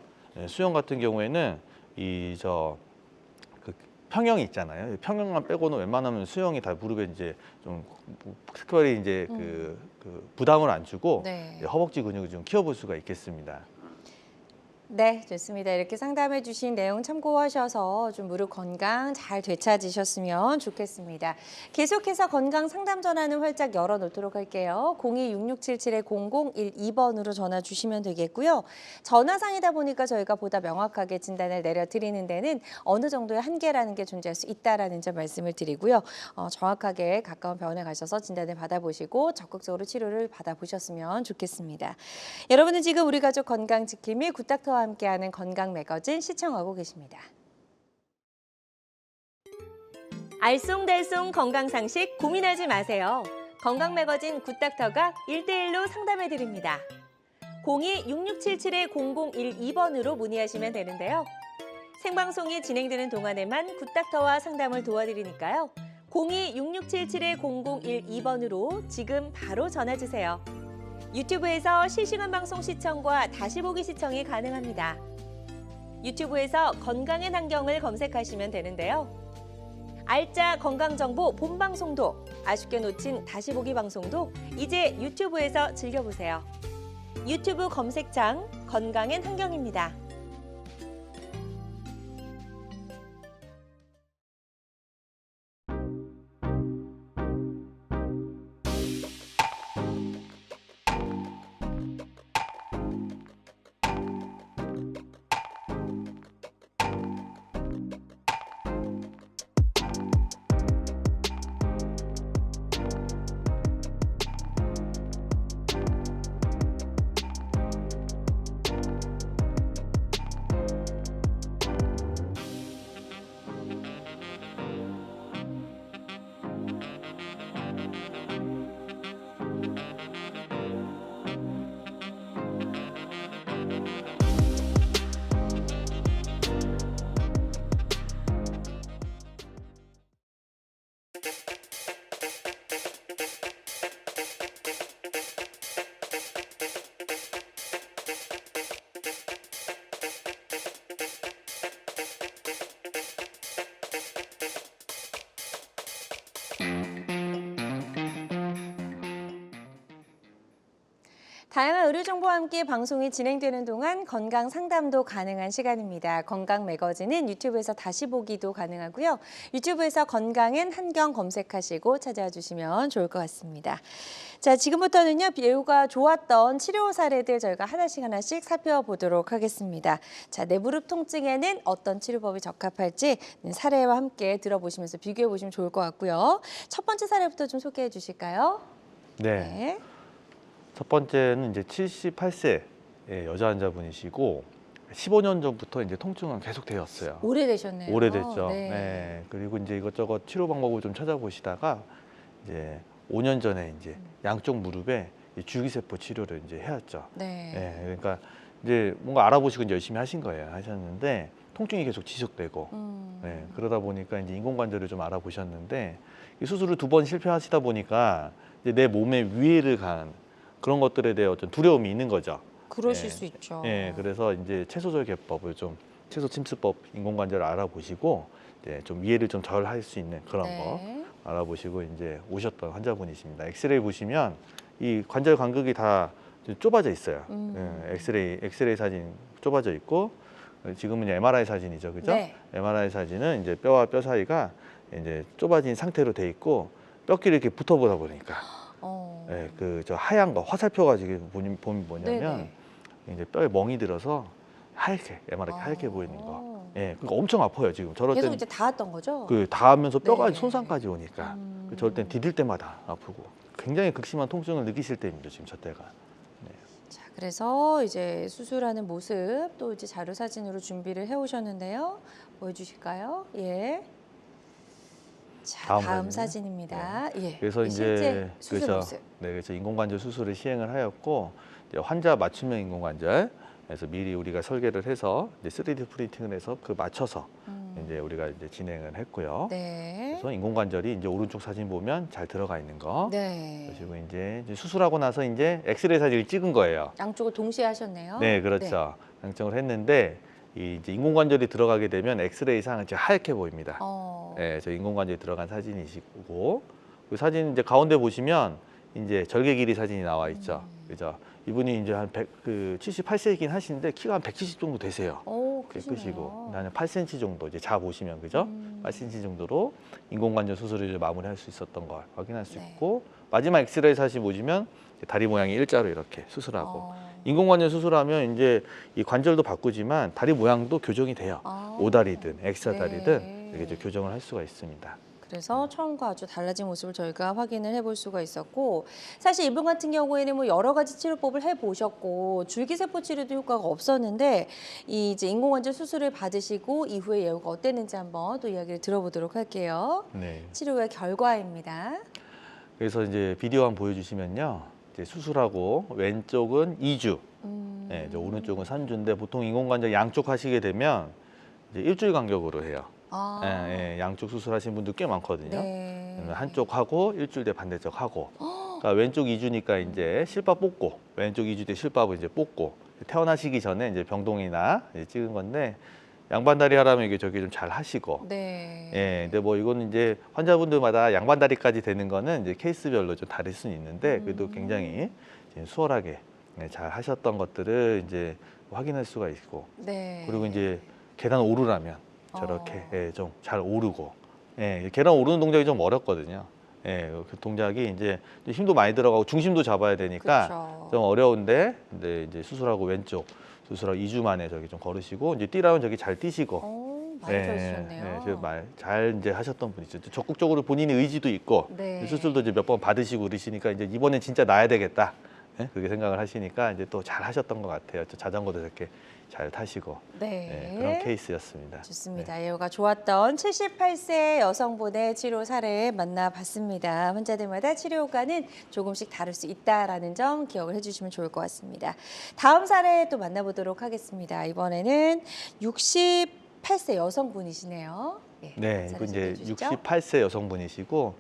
같은 경우에는 그 평영이 있잖아요. 평영만 빼고는 웬만하면 수영이 다 무릎에 이제 좀 특별히 이제 그 부담을 안 주고 네. 허벅지 근육을 좀 키워볼 수가 있겠습니다. 네, 좋습니다. 이렇게 상담해 주신 내용 참고하셔서 좀 무릎 건강 잘 되찾으셨으면 좋겠습니다. 계속해서 건강 상담 전화는 활짝 열어놓도록 할게요. 02-6677-0012번으로 전화 주시면 되겠고요. 전화상이다 보니까 저희가 보다 명확하게 진단을 내려드리는 데는 어느 정도의 한계라는 게 존재할 수 있다라는 점 말씀을 드리고요. 정확하게 가까운 병원에 가셔서 진단을 받아보시고 적극적으로 치료를 받아보셨으면 좋겠습니다. 여러분은 지금 우리 가족 건강 지킴이 굿닥터와 함께하는 건강 매거진 시청하고 계십니다. 알쏭달쏭 건강 상식 고민하지 마세요. 건강 매거진 굿닥터가 1대1로 상담해 드립니다. 02-6677-0012번으로 문의하시면 되는데요. 생방송이 진행되는 동안에만 굿닥터와 상담을 도와드리니까요. 02-6677-0012번으로 지금 바로 전화 주세요. 유튜브에서 실시간 방송 시청과 다시 보기 시청이 가능합니다. 유튜브에서 건강의 환경을 검색하시면 되는데요. 알짜 건강정보 본방송도, 아쉽게 놓친 다시 보기 방송도 이제 유튜브에서 즐겨보세요. 유튜브 검색창 건강의 환경입니다. 다양한 의료 정보와 함께 방송이 진행되는 동안 건강 상담도 가능한 시간입니다. 건강 매거진은 유튜브에서 다시 보기도 가능하고요. 유튜브에서 건강엔 한경 검색하시고 찾아와 주시면 좋을 것 같습니다. 자, 지금부터는요, 배우가 좋았던 치료 사례들 저희가 하나씩 살펴보도록 하겠습니다. 자, 내 무릎 통증에는 어떤 치료법이 적합할지 사례와 함께 들어보시면서 비교해 보시면 좋을 것 같고요. 첫 번째 사례부터 좀 소개해 주실까요? 네. 첫 번째는 이제 78세 여자 환자분이시고 15년 전부터 이제 통증은 계속 되었어요. 오래되셨네요. 오래됐죠. 네. 네. 그리고 이제 이것저것 치료 방법을 좀 찾아보시다가 이제 5년 전에 이제 양쪽 무릎에 이 줄기세포 치료를 이제 해왔죠. 네. 네. 그러니까 이제 뭔가 알아보시고 이제 열심히 하신 거예요. 하셨는데 통증이 계속 지속되고 네. 그러다 보니까 이제 인공관절을 좀 알아보셨는데 이 수술을 2번 실패하시다 보니까 이제 내 몸의 위해를 가한 그런 것들에 대해 어떤 두려움이 있는 거죠. 그러실 예. 수 있죠. 예, 그래서 이제 채소절개법을 좀 채소 침수법 인공관절을 알아보시고 이제 좀 위해를 좀 덜 할 수 있는 그런 거 알아보시고 이제 오셨던 환자분이십니다. 엑스레이 보시면 이 관절 간격이 다 좀 좁아져 있어요. 예, 엑스레이 사진 좁아져 있고 지금은 이제 MRI 사진이죠, 그죠? 네. MRI 사진은 이제 뼈와 뼈 사이가 이제 좁아진 상태로 돼 있고 뼈끼리 이렇게 붙어보다 보니까. 네, 그 저 하얀 거 화살표 가지고 보면 뭐냐면 이제 뼈에 멍이 들어서 하얗게 MRI 하얗게 보이는 거. 예, 그러니까 엄청 아파요 지금. 저럴 계속 땐 이제 닿았던 거죠? 그 닿으면서 뼈가 네. 손상까지 오니까. 저럴 땐 디딜 때마다 아프고 굉장히 극심한 통증을 느끼실 때입니다 지금 저 때가. 자, 그래서 이제 수술하는 모습 또 이제 자료 사진으로 준비를 해 오셨는데요. 보여주실까요? 예. 자, 다음 사진입니다. 예. 그래서 실제 이제 수술 모습. 네, 그래서 인공관절 수술을 시행을 하였고 이제 환자 맞춤형 인공관절. 그래서 미리 우리가 설계를 해서 이제 3D 프린팅을 해서 그 맞춰서 이제 우리가 이제 진행을 했고요. 네. 그래서 인공관절이 이제 오른쪽 사진 보면 잘 들어가 있는 거. 네. 그리고 이제 수술하고 나서 이제 엑스레이 사진을 찍은 거예요. 양쪽을 동시에 하셨네요. 네, 그렇죠. 양쪽을 했는데 이 이제 인공관절이 들어가게 되면 엑스레이 상은 이제 하얗게 보입니다. 네, 저 인공관절이 들어간 사진이시고 그 사진 이제 가운데 보시면 이제 절개 길이 사진이 나와 있죠. 그죠? 이분이 이제 한 78세이긴 하시는데 키가 한 170 정도 되세요. 오, 크시고 한 8cm 정도 이제 자 보시면 그죠? 8cm 정도로 인공관절 수술을 이제 마무리할 수 있었던 걸 확인할 수 있고 마지막 엑스레이 사진 보시면 다리 모양이 일자로 이렇게 수술하고 인공관절 수술하면 이제 이 관절도 바꾸지만 다리 모양도 교정이 돼요. 오다리든 엑스트라 다리든 이렇게 이제 교정을 할 수가 있습니다. 그래서 처음과 아주 달라진 모습을 저희가 확인을 해볼 수가 있었고 사실 이분 같은 경우에는 뭐 여러 가지 치료법을 해보셨고 줄기세포 치료도 효과가 없었는데 이 이제 인공관절 수술을 받으시고 이후에 예후가 어땠는지 한번 또 이야기를 들어보도록 할게요. 네. 치료의 결과입니다. 그래서 이제 비디오 한번 보여주시면요. 이제 수술하고 왼쪽은 2주, 네, 이제 오른쪽은 3주인데 보통 인공관절 양쪽 하시게 되면 이제 일주일 간격으로 해요. 예, 양쪽 수술하신 분들 꽤 많거든요. 네. 한쪽 하고 일주일 뒤에 반대쪽 하고. 그러니까 왼쪽 2주니까 이제 실밥 뽑고 왼쪽 2주 뒤에 실밥을 이제 뽑고 태어나시기 전에 이제 병동이나 이제 찍은 건데 양반다리 하라면 이게 저기 좀 잘 하시고. 네. 예, 근데 뭐 이거는 이제 환자분들마다 양반다리까지 되는 거는 이제 케이스별로 좀 다를 수는 있는데 그래도 굉장히 수월하게 잘 하셨던 것들을 이제 확인할 수가 있고. 네. 그리고 이제 계단 오르라면 저렇게 예, 좀 잘 오르고 예, 계단 오르는 동작이 좀 어렵거든요. 예, 그 동작이 이제 힘도 많이 들어가고 중심도 잡아야 되니까 그쵸. 좀 어려운데 근데 이제 수술하고 왼쪽 수술하고 2주 만에 저기 좀 걸으시고 이제 뛰라면 저기 잘 뛰시고 많이 좋으셨네요. 잘 이제 하셨던 분이죠. 적극적으로 본인의 의지도 있고 네. 수술도 이제 몇 번 받으시고 그러시니까 이제 이번엔 진짜 나야 되겠다. 예? 그렇게 생각을 하시니까 이제 또 잘 하셨던 것 같아요. 자전거도 이렇게 잘 타시고 네. 그런 케이스였습니다. 좋습니다. 예후가 좋았던 78세 여성분의 치료 사례 만나봤습니다. 환자들마다 치료 효과는 조금씩 다를 수 있다라는 점 기억을 해주시면 좋을 것 같습니다. 다음 사례 또 만나보도록 하겠습니다. 이번에는 68세 여성분이시네요. 네, 사례 이분 이제 소개해 주시죠. 68세 여성분이시고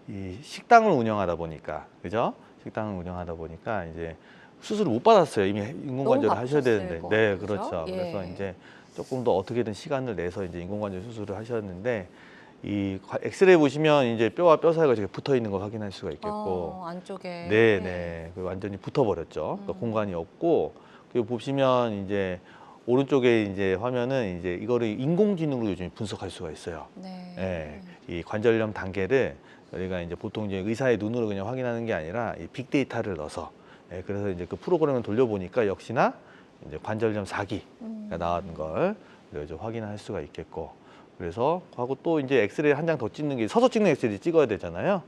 이 식당을 운영하다 보니까 그죠? 식당을 운영하다 보니까 이제 수술을 못 받았어요. 이미 인공관절을 하셔야 되는데. 것 네, 같아요, 그렇죠. 예. 그래서 이제 조금 더 어떻게든 시간을 내서 이제 인공관절 수술을 하셨는데 엑스레이 보시면 이제 뼈와 뼈 사이가 이렇게 붙어 있는 걸 확인할 수가 있겠고, 안쪽에. 네, 완전히 붙어버렸죠. 그러니까 공간이 없고, 그리고 보시면 이제 오른쪽에 이제 화면은 이제 이거를 인공지능으로 요즘 분석할 수가 있어요. 네. 예, 이 관절염 단계를 저희가 이제 보통 이제 의사의 눈으로 그냥 확인하는 게 아니라 이 빅데이터를 넣어서, 그래서 이제 그 프로그램을 돌려보니까 역시나 이제 관절염 4기가 나온 걸 좀 확인할 수가 있겠고, 그래서 하고 또 이제 엑스레이 한 장 더 찍는 게 서서 찍는 엑스레이 찍어야 되잖아요.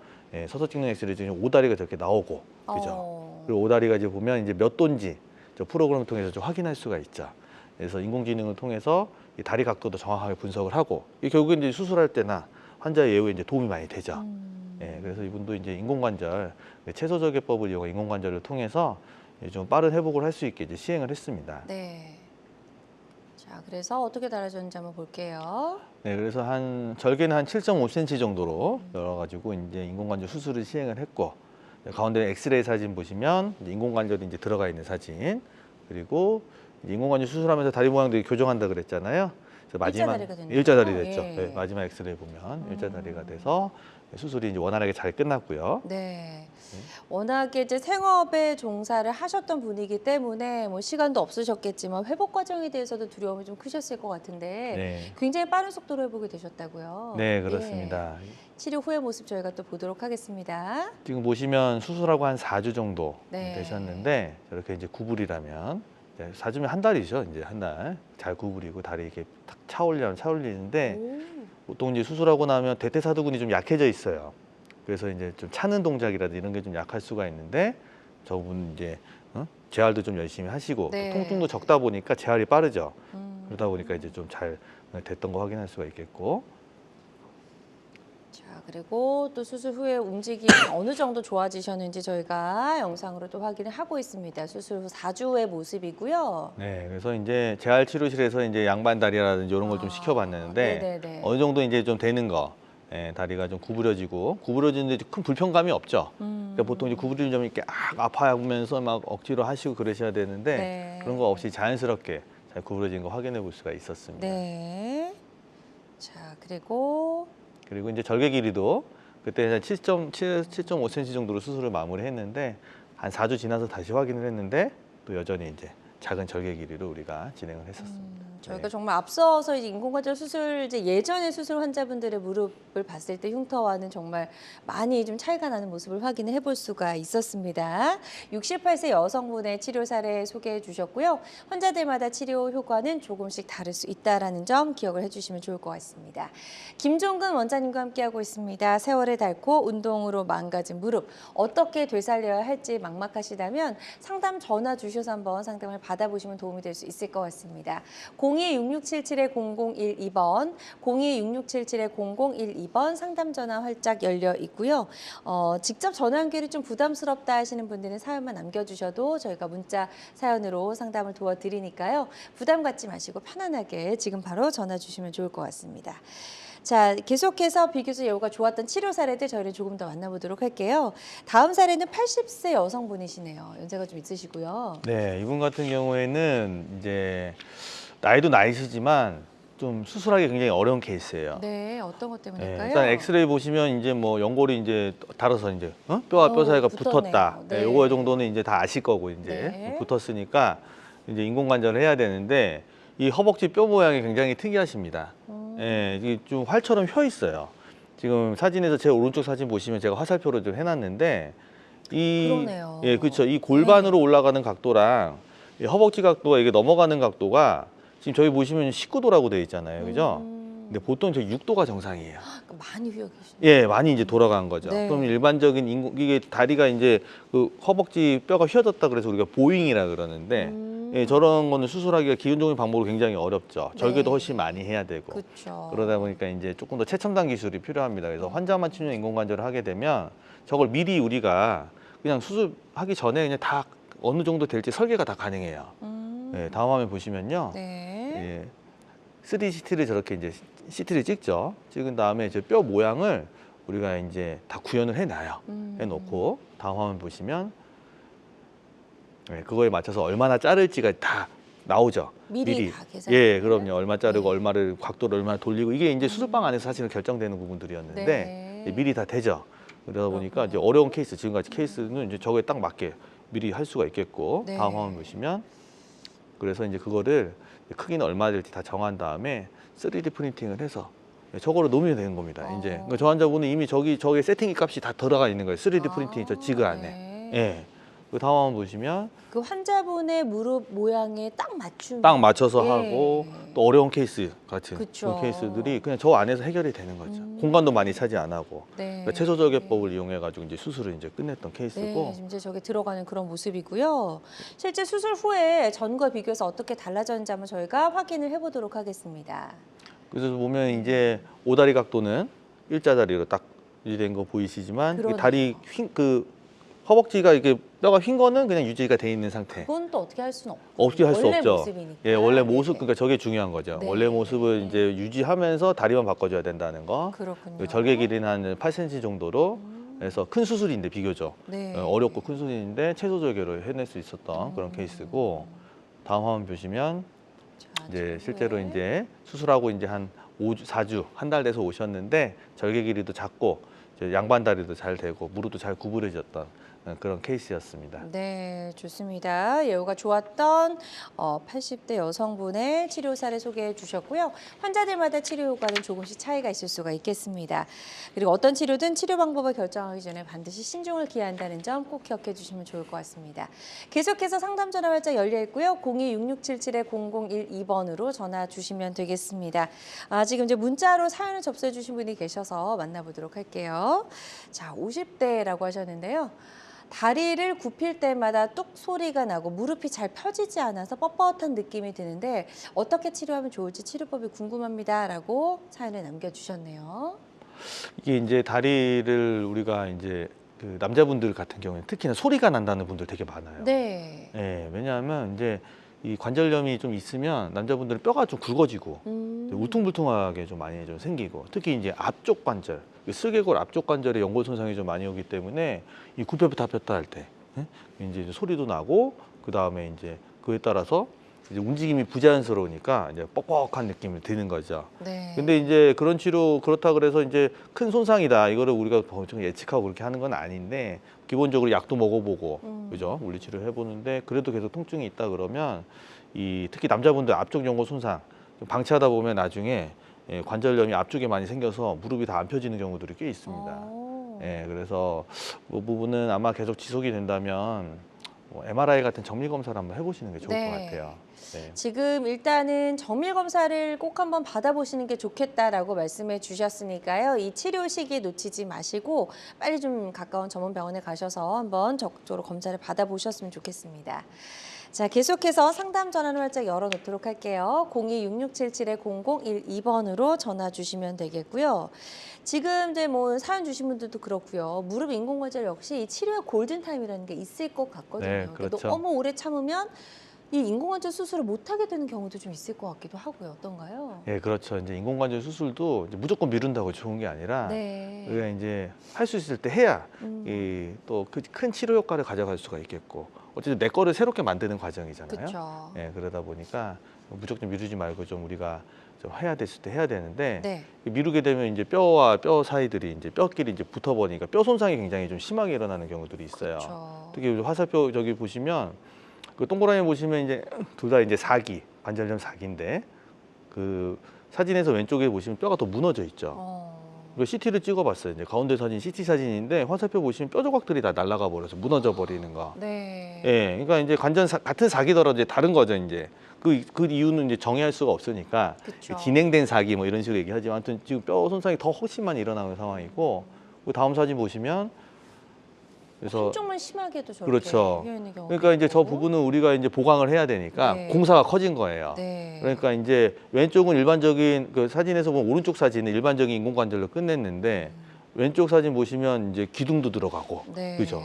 서서 찍는 엑스레이 중에 오다리가 저렇게 나오고, 그죠? 그리고 오다리가 이제 보면 이제 몇 도인지 저 프로그램을 통해서 좀 확인할 수가 있죠. 그래서 인공지능을 통해서 이 다리 각도도 정확하게 분석을 하고, 이 결국에 이제 수술할 때나 환자의 예후에 이제 도움이 많이 되죠. 그래서 이분도 이제 인공관절 채소절개법을 이용한 인공관절을 통해서 좀 빠른 회복을 할 수 있게 이제 시행을 했습니다. 네. 자, 그래서 어떻게 달아졌는지 한번 볼게요. 네, 그래서 절개는 한 7.5cm 정도로 열어가지고 이제 인공관절 수술을 시행을 했고, 가운데 엑스레이 사진 보시면 이제 인공관절이 이제 들어가 있는 사진, 그리고 이제 인공관절 수술하면서 다리 모양도 교정한다 그랬잖아요. 그래서 마지막 일자다리가 되는 일자다리 거죠? 됐죠. 예. 네, 마지막 엑스레이 보면 일자다리가 돼서 수술이 이제 원활하게 잘 끝났고요. 네. 워낙에 이제 생업에 종사를 하셨던 분이기 때문에 뭐 시간도 없으셨겠지만 회복 과정에 대해서도 두려움이 좀 크셨을 것 같은데 네, 굉장히 빠른 속도로 회복이 되셨다고요. 네, 그렇습니다. 예. 치료 후의 모습 저희가 또 보도록 하겠습니다. 지금 보시면 수술하고 한 4주 정도 네. 되셨는데, 저렇게 이제 구부리라면 4주면 한 달이죠. 이제 한 달 잘 구부리고 다리 이렇게 탁 차올리는데, 오. 보통 이제 수술하고 나면 대퇴사두근이 좀 약해져 있어요. 그래서 이제 좀 차는 동작이라든지 이런 게 좀 약할 수가 있는데, 저분 이제 재활도 좀 열심히 하시고 네. 또 통증도 적다 보니까 재활이 빠르죠. 그러다 보니까 이제 좀 잘 됐던 거 확인할 수가 있겠고. 자, 그리고 또 수술 후에 움직임이 어느 정도 좋아지셨는지 저희가 영상으로 또 확인을 하고 있습니다. 수술 후 4주의 모습이고요. 네, 그래서 이제 재활치료실에서 이제 양반다리라든지 이런 걸 좀 시켜봤는데, 네네네. 어느 정도 이제 좀 되는 거, 다리가 좀 구부러지는데 큰 불편감이 없죠. 그러니까 보통 이제 구부리는 점이 이렇게 아파하면서 막 억지로 하시고 그러셔야 되는데, 네. 그런 거 없이 자연스럽게 잘 구부러진 거 확인해 볼 수가 있었습니다. 네. 자, 그리고 그리고 이제 절개 길이도 그때 한 7.5cm 정도로 수술을 마무리했는데, 한 4주 지나서 다시 확인을 했는데 또 여전히 이제 작은 절개 길이로 우리가 진행을 했었습니다. 저희가 정말 앞서서 이제 인공관절 수술 이제 예전의 수술 환자분들의 무릎을 봤을 때 흉터와는 정말 많이 좀 차이가 나는 모습을 확인을 해볼 수가 있었습니다. 68세 여성분의 치료 사례 소개해 주셨고요. 환자들마다 치료 효과는 조금씩 다를 수 있다라는 점 기억을 해주시면 좋을 것 같습니다. 김종근 원장님과 함께하고 있습니다. 세월을 닳고 운동으로 망가진 무릎 어떻게 되살려야 할지 막막하시다면 상담 전화 주셔서 한번 상담을 받아보시면 도움이 될 수 있을 것 같습니다. 02-6677-0012번, 02-6677-0012번 상담 전화 활짝 열려 있고요. 직접 전화 연결이 좀 부담스럽다 하시는 분들은 사연만 남겨주셔도 저희가 문자 사연으로 상담을 도와드리니까요. 부담 갖지 마시고 편안하게 지금 바로 전화 주시면 좋을 것 같습니다. 자, 계속해서 비교적 예후가 좋았던 치료 사례들 저희를 조금 더 만나보도록 할게요. 다음 사례는 80세 여성분이시네요. 연세가 좀 있으시고요. 네, 이분 같은 경우에는 이제 나이도 나이시지만 좀 수술하기 굉장히 어려운 케이스예요. 네, 어떤 것 때문일까요? 일단 엑스레이 보시면 이제 뭐 연골이 이제 달아서 이제 뼈와 뼈 사이가 붙었네요. 붙었다. 네. 요거 정도는 이제 다 아실 거고 이제 네. 붙었으니까 이제 인공관절을 해야 되는데, 이 허벅지 뼈 모양이 굉장히 특이하십니다. 이게 좀 활처럼 휘어 있어요. 지금 사진에서 제 오른쪽 사진 보시면 제가 화살표로 좀 해놨는데, 그러네요. 그렇죠. 이 골반으로 올라가는 각도랑 이 허벅지 각도가 이게 넘어가는 각도가 지금 저희 보시면 19도라고 되어 있잖아요, 그죠? 근데 보통 저 6도가 정상이에요. 많이 휘어 계시네요. 예, 많이 이제 돌아간 거죠. 네. 그럼 일반적인 이게 다리가 이제 그 허벅지 뼈가 휘어졌다 그래서 우리가 보잉이라 그러는데, 저런 거는 수술하기가 기존적인 방법으로 굉장히 어렵죠. 절개도 훨씬 많이 해야 되고. 그렇죠. 그러다 보니까 이제 조금 더 최첨단 기술이 필요합니다. 그래서 환자만 치료 인공관절을 하게 되면 저걸 미리 우리가 그냥 수술하기 전에 그냥 다 어느 정도 될지 설계가 다 가능해요. 예, 다음 화면 보시면요. 네. 예, 3DCT를 저렇게 이제 CT를 찍죠. 찍은 다음에 이제 뼈 모양을 우리가 이제 다 구현을 해놔요. 해놓고 다음 화면 보시면 그거에 맞춰서 얼마나 자를지가 다 나오죠. 미리 다 계산. 예, 그럼요. 얼마 자르고 네. 얼마를 각도를 얼마나 돌리고 이게 이제 수술방 안에서 사실은 결정되는 부분들이었는데 네. 이제 미리 다 되죠. 그러다 보니까 이제 그렇군요. 어려운 케이스, 지금까지 케이스는 이제 저거에 딱 맞게 미리 할 수가 있겠고 네. 다음 화면 보시면 그래서 이제 그거를 크기는 얼마 될지 다 정한 다음에 3D 프린팅을 해서 저거로 놓으면 되는 겁니다. 이제 그러니까 저 환자분은 이미 저기 세팅 값이 다 들어가 있는 거예요. 3D 프린팅이 저 지그 안에. 네. 예. 그 다음 한번 보시면 그 환자분의 무릎 모양에 딱 맞춤. 딱 맞춰서 예. 하고 또 어려운 케이스 같은 그쵸. 그런 케이스들이 그냥 저 안에서 해결이 되는 거죠. 공간도 많이 차지 안 하고 네. 그러니까 채소절개법을 이용해 가지고 이제 수술을 이제 끝냈던 케이스고 네, 지금 이제 저게 들어가는 그런 모습이고요. 실제 수술 후에 전과 비교해서 어떻게 달라졌는지 한번 저희가 확인을 해보도록 하겠습니다. 그래서 보면 이제 오다리 각도는 일자다리로 딱 유지된 거 보이시지만 이 그러네요. 다리 허벅지가 이게 뼈가 휜 거는 그냥 유지가 돼 있는 상태. 그건 또 어떻게 할 수는 없고. 없게 할 수 원래 없죠. 모습이니까. 예, 원래 모습 네. 그러니까 저게 중요한 거죠. 네. 원래 모습을 네. 이제 유지하면서 다리만 바꿔줘야 된다는 거. 그렇군요. 그 절개 길이는 한 8cm 정도로 해서 큰 수술인데 비교적 네. 어렵고 큰 수술인데 채소 절개로 해낼 수 있었던 그런 케이스고 다음 화면 보시면 자, 이제 저 실제로 후에. 이제 수술하고 이제 한 5주, 4주, 한 달 돼서 오셨는데 절개 길이도 작고 이제 양반 다리도 잘 되고 무릎도 잘 구부러졌던 그런 케이스였습니다. 네, 좋습니다. 예후가 좋았던 80대 여성분의 치료 사례 소개해 주셨고요. 환자들마다 치료 효과는 조금씩 차이가 있을 수가 있겠습니다. 그리고 어떤 치료든 치료 방법을 결정하기 전에 반드시 신중을 기한다는 점 꼭 기억해 주시면 좋을 것 같습니다. 계속해서 상담 전화 활짝 열려 있고요. 02-6677-0012번으로 전화 주시면 되겠습니다. 지금 이제 문자로 사연을 접수해 주신 분이 계셔서 만나보도록 할게요. 자, 50대라고 하셨는데요. 다리를 굽힐 때마다 뚝 소리가 나고 무릎이 잘 펴지지 않아서 뻣뻣한 느낌이 드는데 어떻게 치료하면 좋을지 치료법이 궁금합니다라고 사연을 남겨주셨네요. 이게 이제 다리를 우리가 이제 그 남자분들 같은 경우에 특히나 소리가 난다는 분들 되게 많아요. 네. 예, 왜냐하면 이제 이 관절염이 좀 있으면 남자분들은 뼈가 좀 굵어지고 울퉁불퉁하게 좀 많이 좀 생기고 특히 이제 앞쪽 관절, 슬개골 앞쪽 관절에 연골 손상이 좀 많이 오기 때문에 이 굽혔다 폈다 할 때 이제 소리도 나고 그 다음에 이제 그에 따라서 이제 움직임이 부자연스러우니까 이제 뻑뻑한 느낌이 드는 거죠. 네. 근데 이제 그런 치료 그렇다 그래서 이제 큰 손상이다 이거를 우리가 보통 예측하고 그렇게 하는 건 아닌데 기본적으로 약도 먹어보고 그죠 물리치료 해보는데 그래도 계속 통증이 있다 그러면 이 특히 남자분들 앞쪽 연골 손상 방치하다 보면 나중에 관절염이 앞쪽에 많이 생겨서 무릎이 다 안 펴지는 경우들이 꽤 있습니다. 예, 그래서 그 부분은 아마 계속 지속이 된다면 MRI 같은 정밀 검사를 한번 해보시는 게 좋을 네. 것 같아요. 네. 지금 일단은 정밀 검사를 꼭 한번 받아보시는 게 좋겠다라고 말씀해 주셨으니까요. 이 치료 시기 놓치지 마시고 빨리 좀 가까운 전문 병원에 가셔서 한번 적극적으로 검사를 받아보셨으면 좋겠습니다. 자, 계속해서 상담 전화를 활짝 열어놓도록 할게요. 02-6677-0012번으로 전화 주시면 되겠고요. 지금 이제 뭐 사연 주신 분들도 그렇고요. 무릎 인공관절 역시 이 치료의 골든타임이라는 게 있을 것 같거든요. 네, 그러니까 그렇죠. 너무 오래 참으면 이 인공관절 수술을 못하게 되는 경우도 좀 있을 것 같기도 하고요. 어떤가요? 예, 그렇죠. 이제 인공관절 수술도 이제 무조건 미룬다고 좋은 게 아니라 네. 우리가 이제 할 수 있을 때 해야 음. 또 큰 치료 효과를 가져갈 수가 있겠고 어쨌든 내 거를 새롭게 만드는 과정이잖아요. 그렇죠. 예, 그러다 보니까 무조건 미루지 말고 좀 우리가 좀 해야 됐을 때 해야 되는데 네. 미루게 되면 이제 뼈와 뼈 사이들이 이제 뼈끼리 이제 붙어 버리니까 뼈 손상이 굉장히 좀 심하게 일어나는 경우들이 있어요. 그렇죠. 특히 화살표 저기 보시면 그 동그라미 보시면 이제 둘 다 이제 사기 관절염 사기인데 그 사진에서 왼쪽에 보시면 뼈가 더 무너져 있죠. 이거 CT를 찍어봤어요. 이제 가운데 사진 CT 사진인데 화살표 보시면 뼈 조각들이 다 날아가 버려서 무너져 버리는 거. 네. 예, 그러니까 이제 같은 사기더라도 이제 다른 거죠. 이제 그 이유는 이제 정의할 수가 없으니까 그쵸. 진행된 사기 뭐 이런 식으로 얘기하지만 아무튼 지금 뼈 손상이 더 훨씬 많이 일어나는 상황이고 그 다음 사진 보시면 그래서 한쪽만 심하게도 저렇게 그렇죠. 휘어있는 경우가 그러니까 이제 저 있고. 부분은 우리가 이제 보강을 해야 되니까 네. 공사가 커진 거예요. 네. 그러니까 이제 왼쪽은 일반적인 그 사진에서 보면 오른쪽 사진은 일반적인 인공관절로 끝냈는데 왼쪽 사진 보시면 이제 기둥도 들어가고 네. 그죠?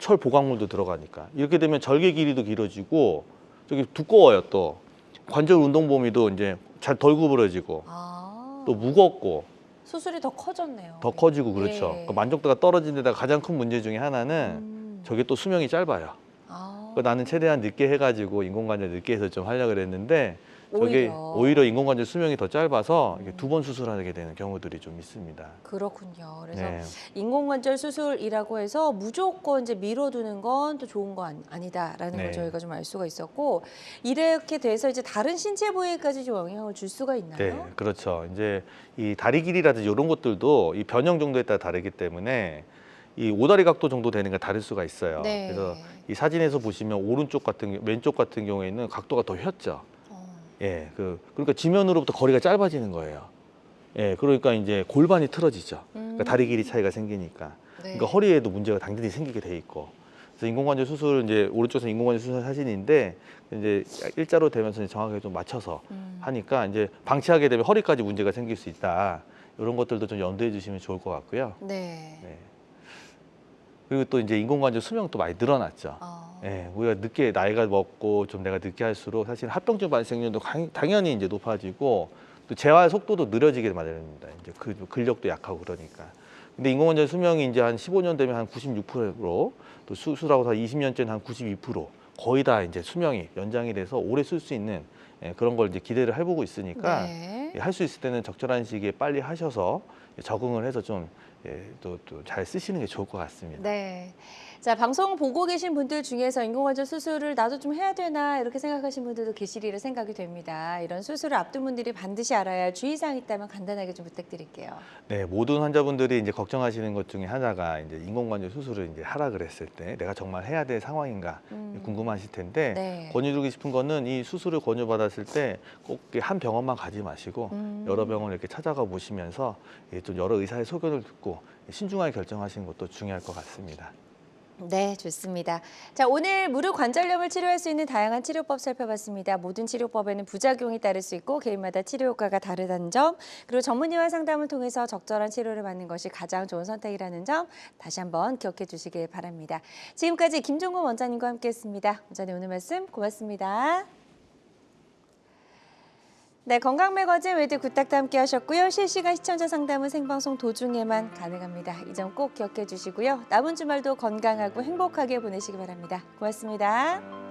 철 보강물도 들어가니까 이렇게 되면 절개 길이도 길어지고 저기 두꺼워요 또 관절 운동 범위도 이제 잘 덜 구부러지고 또 무겁고 수술이 더 커졌네요. 더 커지고 그렇죠. 네. 그 만족도가 떨어진 데다가 가장 큰 문제 중에 하나는 저게 또 수명이 짧아요. 나는 최대한 늦게 해가지고 인공관절 늦게 해서 좀 하려고 그랬는데 저게 오히려 인공관절 수명이 더 짧아서 2번 수술하게 되는 경우들이 좀 있습니다. 그렇군요. 그래서 네. 인공관절 수술이라고 해서 무조건 이제 미뤄두는 건 또 좋은 거 아니다라는 네. 걸 저희가 좀 알 수가 있었고, 이렇게 돼서 이제 다른 신체 부위까지 좀 영향을 줄 수가 있나요? 네, 그렇죠. 이제 이 다리 길이라든지 이런 것들도 이 변형 정도에 따라 다르기 때문에 이 오다리 각도 정도 되는 게 다를 수가 있어요. 네. 그래서 이 사진에서 보시면 왼쪽 같은 경우에는 각도가 더 휘었죠. 예, 그러니까 지면으로부터 거리가 짧아지는 거예요. 예, 그러니까 이제 골반이 틀어지죠. 그러니까 다리 길이 차이가 생기니까. 네. 그러니까 허리에도 문제가 당연히 생기게 돼 있고. 그래서 인공관절 수술 이제 오른쪽에서 인공관절 수술 사진인데 이제 일자로 되면서 이제 정확하게 좀 맞춰서 하니까 이제 방치하게 되면 허리까지 문제가 생길 수 있다. 이런 것들도 좀 염두해 주시면 좋을 것 같고요. 네. 네. 그리고 또 이제 인공관절 수명도 많이 늘어났죠. 예, 우리가 늦게 나이가 먹고 좀 내가 늦게 할수록 사실 합병증 발생률도 당연히 이제 높아지고 또 재활 속도도 느려지게 마련입니다. 이제 근력도 약하고 그러니까. 근데 인공관절 수명이 이제 한 15년 되면 한 96%로 또 수술하고 다 20년째는 한 92% 거의 다 이제 수명이 연장이 돼서 오래 쓸 수 있는 그런 걸 이제 기대를 해보고 있으니까 네. 할 수 있을 때는 적절한 시기에 빨리 하셔서 적응을 해서 좀 또 잘 쓰시는 게 좋을 것 같습니다. 네. 자, 방송 보고 계신 분들 중에서 인공관절 수술을 나도 좀 해야 되나 이렇게 생각하신 분들도 계시리라 생각이 됩니다. 이런 수술을 앞둔 분들이 반드시 알아야 할 주의사항이 있다면 간단하게 좀 부탁드릴게요. 네, 모든 환자분들이 이제 걱정하시는 것 중에 하나가 이제 인공관절 수술을 이제 하라 그랬을 때 내가 정말 해야 될 상황인가 궁금하실 텐데 네. 권유드리고 싶은 거는 이 수술을 권유받았을 때 꼭 한 병원만 가지 마시고 여러 병원을 이렇게 찾아가 보시면서 좀 여러 의사의 소견을 듣고 신중하게 결정하시는 것도 중요할 것 같습니다. 네, 좋습니다. 자, 오늘 무릎 관절염을 치료할 수 있는 다양한 치료법 살펴봤습니다. 모든 치료법에는 부작용이 따를 수 있고 개인마다 치료 효과가 다르다는 점, 그리고 전문의와 상담을 통해서 적절한 치료를 받는 것이 가장 좋은 선택이라는 점 다시 한번 기억해 주시길 바랍니다. 지금까지 김종근 원장님과 함께했습니다. 원장님 오늘 말씀 고맙습니다. 네, 건강매거진 웨드 굿닥터 함께 하셨고요. 실시간 시청자 상담은 생방송 도중에만 가능합니다. 이 점 꼭 기억해 주시고요. 남은 주말도 건강하고 행복하게 보내시기 바랍니다. 고맙습니다.